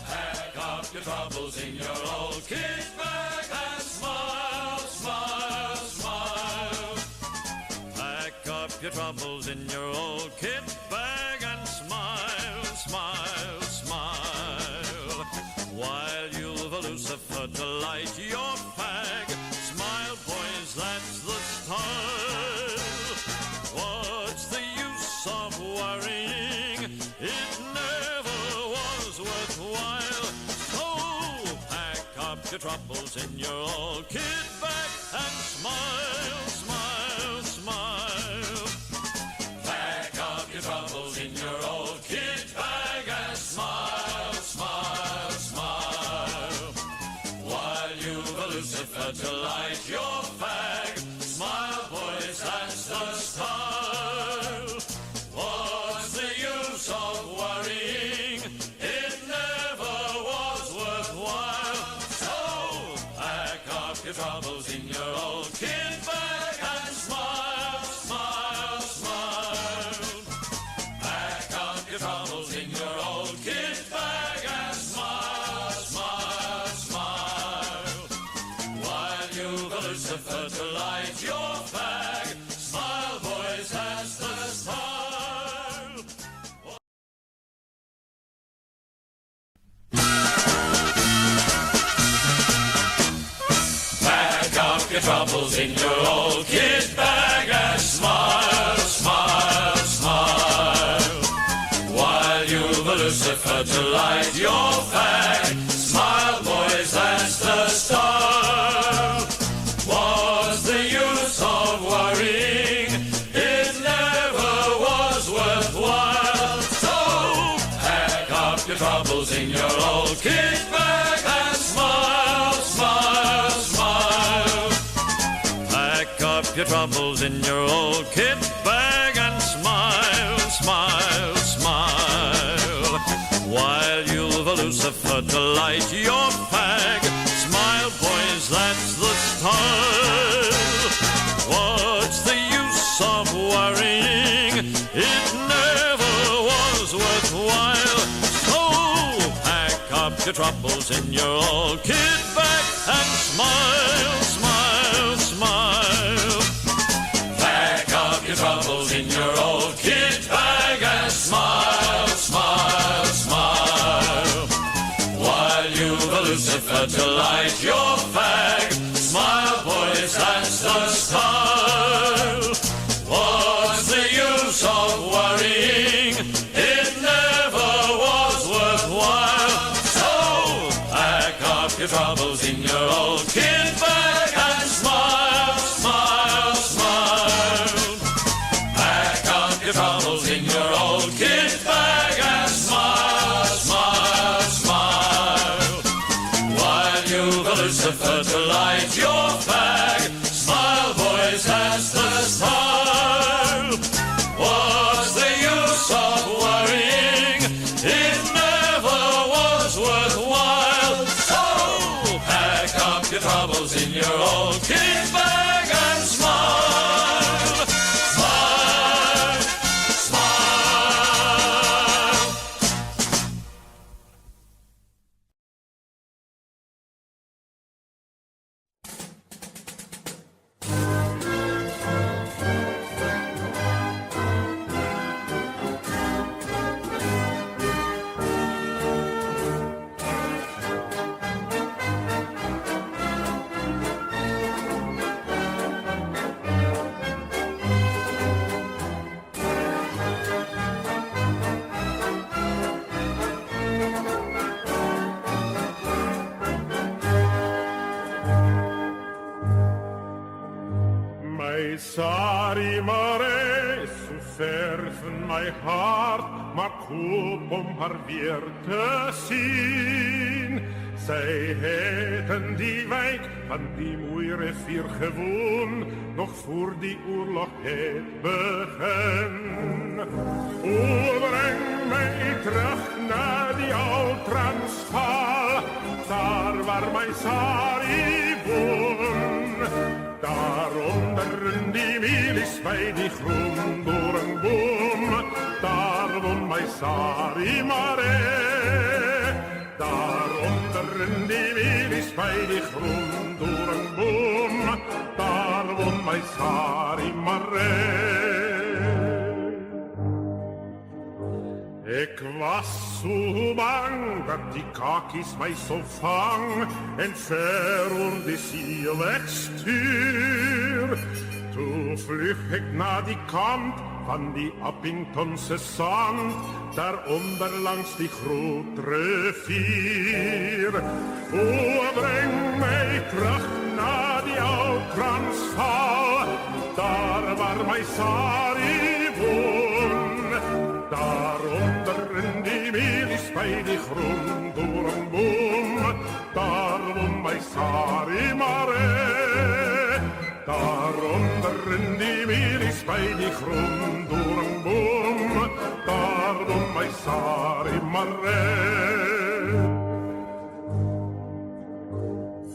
pack up your troubles in your old kit bag and smile, smile, smile. Pack up your troubles in your old kit bag and smile, smile, smile. While you've a Lucifer to light your fag, smile, boys, that's the style. What's the use of worrying? It never was worthwhile. So pack up your troubles in your old kit bag and smile, smile, smile. Pack up your troubles in your old kit bag and smile, smile, smile. While you've a Lucifer to light your fag, smile, boys, that's the style. What's the use of worrying? It never was worthwhile. So pack up your troubles in your old kit bag and smile, smile, smile. Pack up your troubles in your old kit bag and smile, smile, smile. While you've a Lucifer to light your fag, smile, boys, that's the style. Pack up your troubles in your old kit bag and smile, smile, smile. While you've a Lucifer to light your fag, smile, boys, that's the style. What's the use of worrying? It never was worthwhile. So pack up your troubles in your old kit bag and smile, smile. up your troubles in your old kit bag and smile, smile, smile. While you've a Lucifer to light your fag, smile, boys, that's the style. What's the use of worrying? It never was worthwhile. So pack up your troubles in your old kit bag and smile, smile, smile. Pack up your troubles in your old kit bag and smile, smile, smile. While you've a Lucifer to light your fag, smile, boys, that's the style. What's the use of worrying? It never was worthwhile. So pack up your troubles in your old kit bag and smile, smile, smile. Pack up your troubles in your old kit bag and smile, smile, smile. While you've a Lucifer to light your fag, smile, boys, that's the style. What's the use of worrying? It never was worthwhile. So pack up your troubles in your old kit bag and smile, smile, smile. My sorry mare, so ver van my hart, maar koop om haar weer te sien. Sy het in die wijk van die mooie rivier gewoon, nog voor die oorlog het begin. O, breng my terug na die ou Transvaal, daar waar my sorry woon. Daaronder in die milies by die groen doringboom, daar woon my sari mare. Daaronder in die milies by die groen doringboom, daar woon my sari mare. Ek was so bang dat die kakies my so vang en ver oor die see wegstuur. Toe vlug ek na die kant van die Appingtonse sand, daaronder langs die groot rivier. O, breng my terug na die ou Transvaal, daar waar my sari woon. Daaronder in die milies by die groen doringboom, daar woon my sari mare. Daaronder in die milies by die groen doringboom, daar woon my sari mare.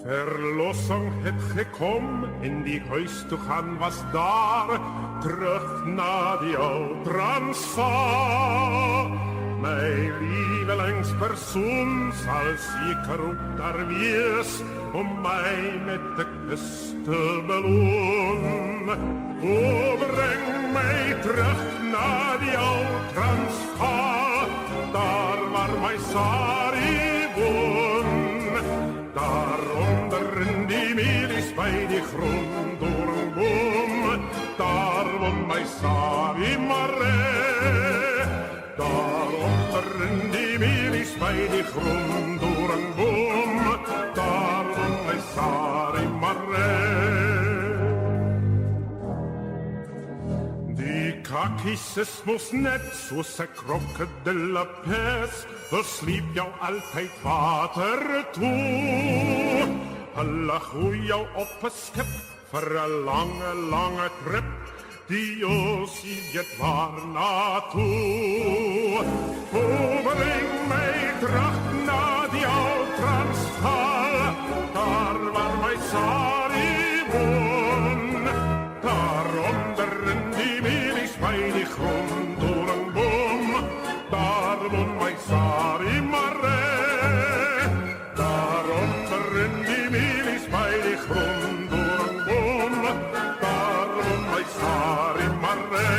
Verlossing het gekom, in die huis toe gaan was daar, terug na die ou Transvaal. My lievelingspersoon sal seker ook daar wees, om my met 'n kus te beloon. O, breng my terug na die ou Transvaal, daar waar my sari woon. Daaronder in die milies by die groen doringboom, daar woon my sari mare. Daaronder in die milies by die groen doringboom, daar woon my sari mare. Die kakies is mos net soos 'n krokodillepes, hulle sliep jou altyd water toe. Hulle gooi jou op 'n skip vir 'n lange, lange trip. Die osie weet waar na toe. O, bring my terug na die ou Transvaal, daar waar my Sarie woon. Daaronder in die mielies by die gronddoringboom, daar woon my Sarie Maree. Daaronder in die mielies by die gronddoringboom, daar woon my Sarie Maree.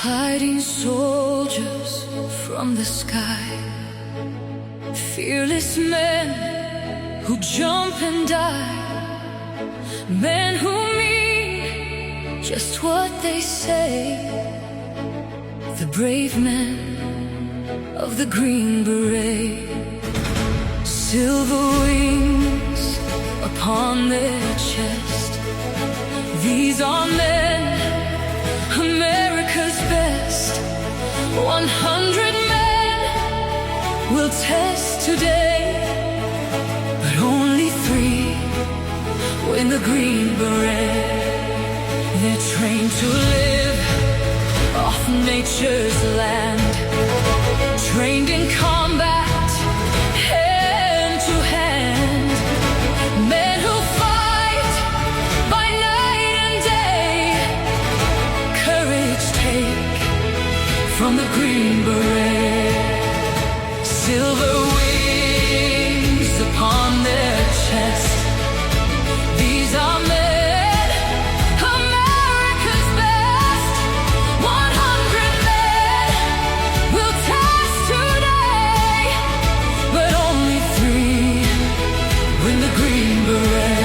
Fighting soldiers from the sky, fearless men who jump and die, men who mean just what they say, the brave men of the Green Beret, silver wings upon their chest. These are men, America's best. 100 men will test today, but only 3 win the Green Beret. They're trained to live off nature's land, trained in combat, hand to hand. Men who fight by night and day, courage take from the Green Beret. Silver wings upon their chest. These are men, America's best. 100 men will test today, but only 3 win the Green Beret.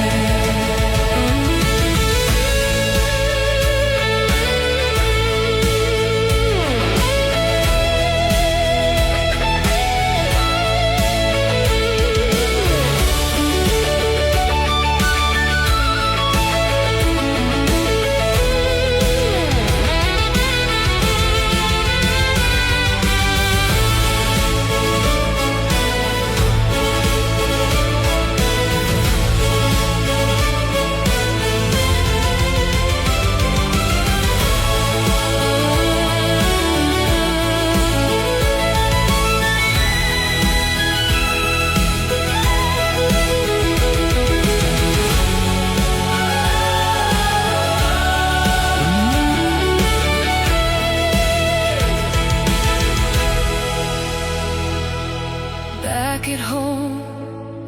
Back at home,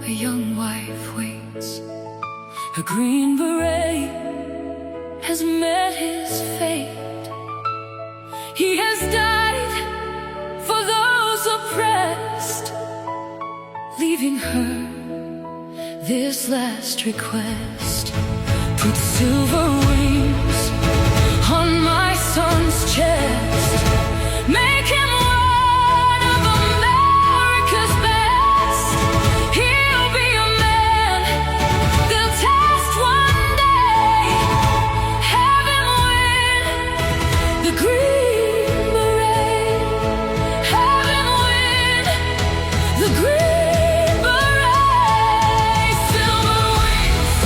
a young wife waits. Her Green Beret has met his fate. He has died for those oppressed, leaving her this last request. Put silver wings on my son's chest. Make him one of America's best. He'll be a man they'll test one day. Have him win the Green Beret. Have him win the Green Beret. Silver wings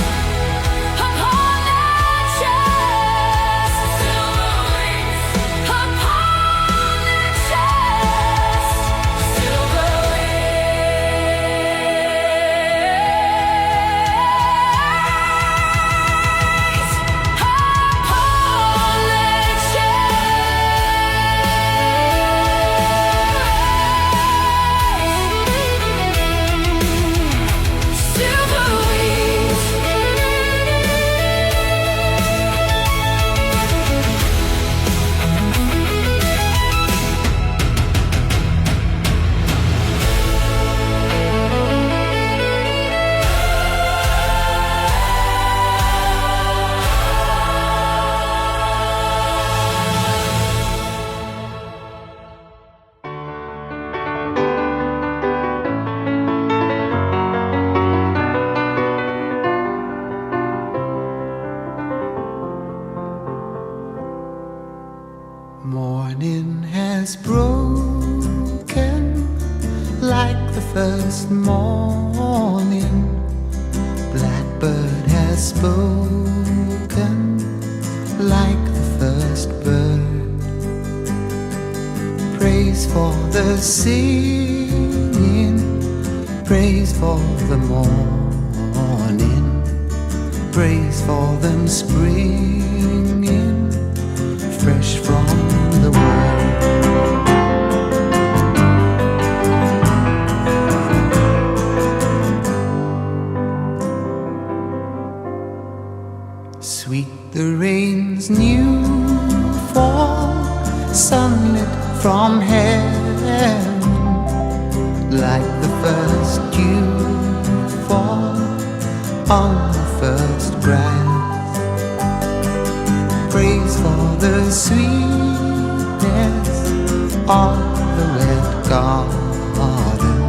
upon their chest. Morning has broken like the first morning. Blackbird has spoken like the first bird. Praise for the singing, praise for the morning, praise for them springing fresh from the world. Sweet the rain's new fall, sunlit from heaven, like the first dew fall on the first grass. Praise for the sweetness of the red garden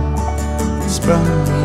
sprung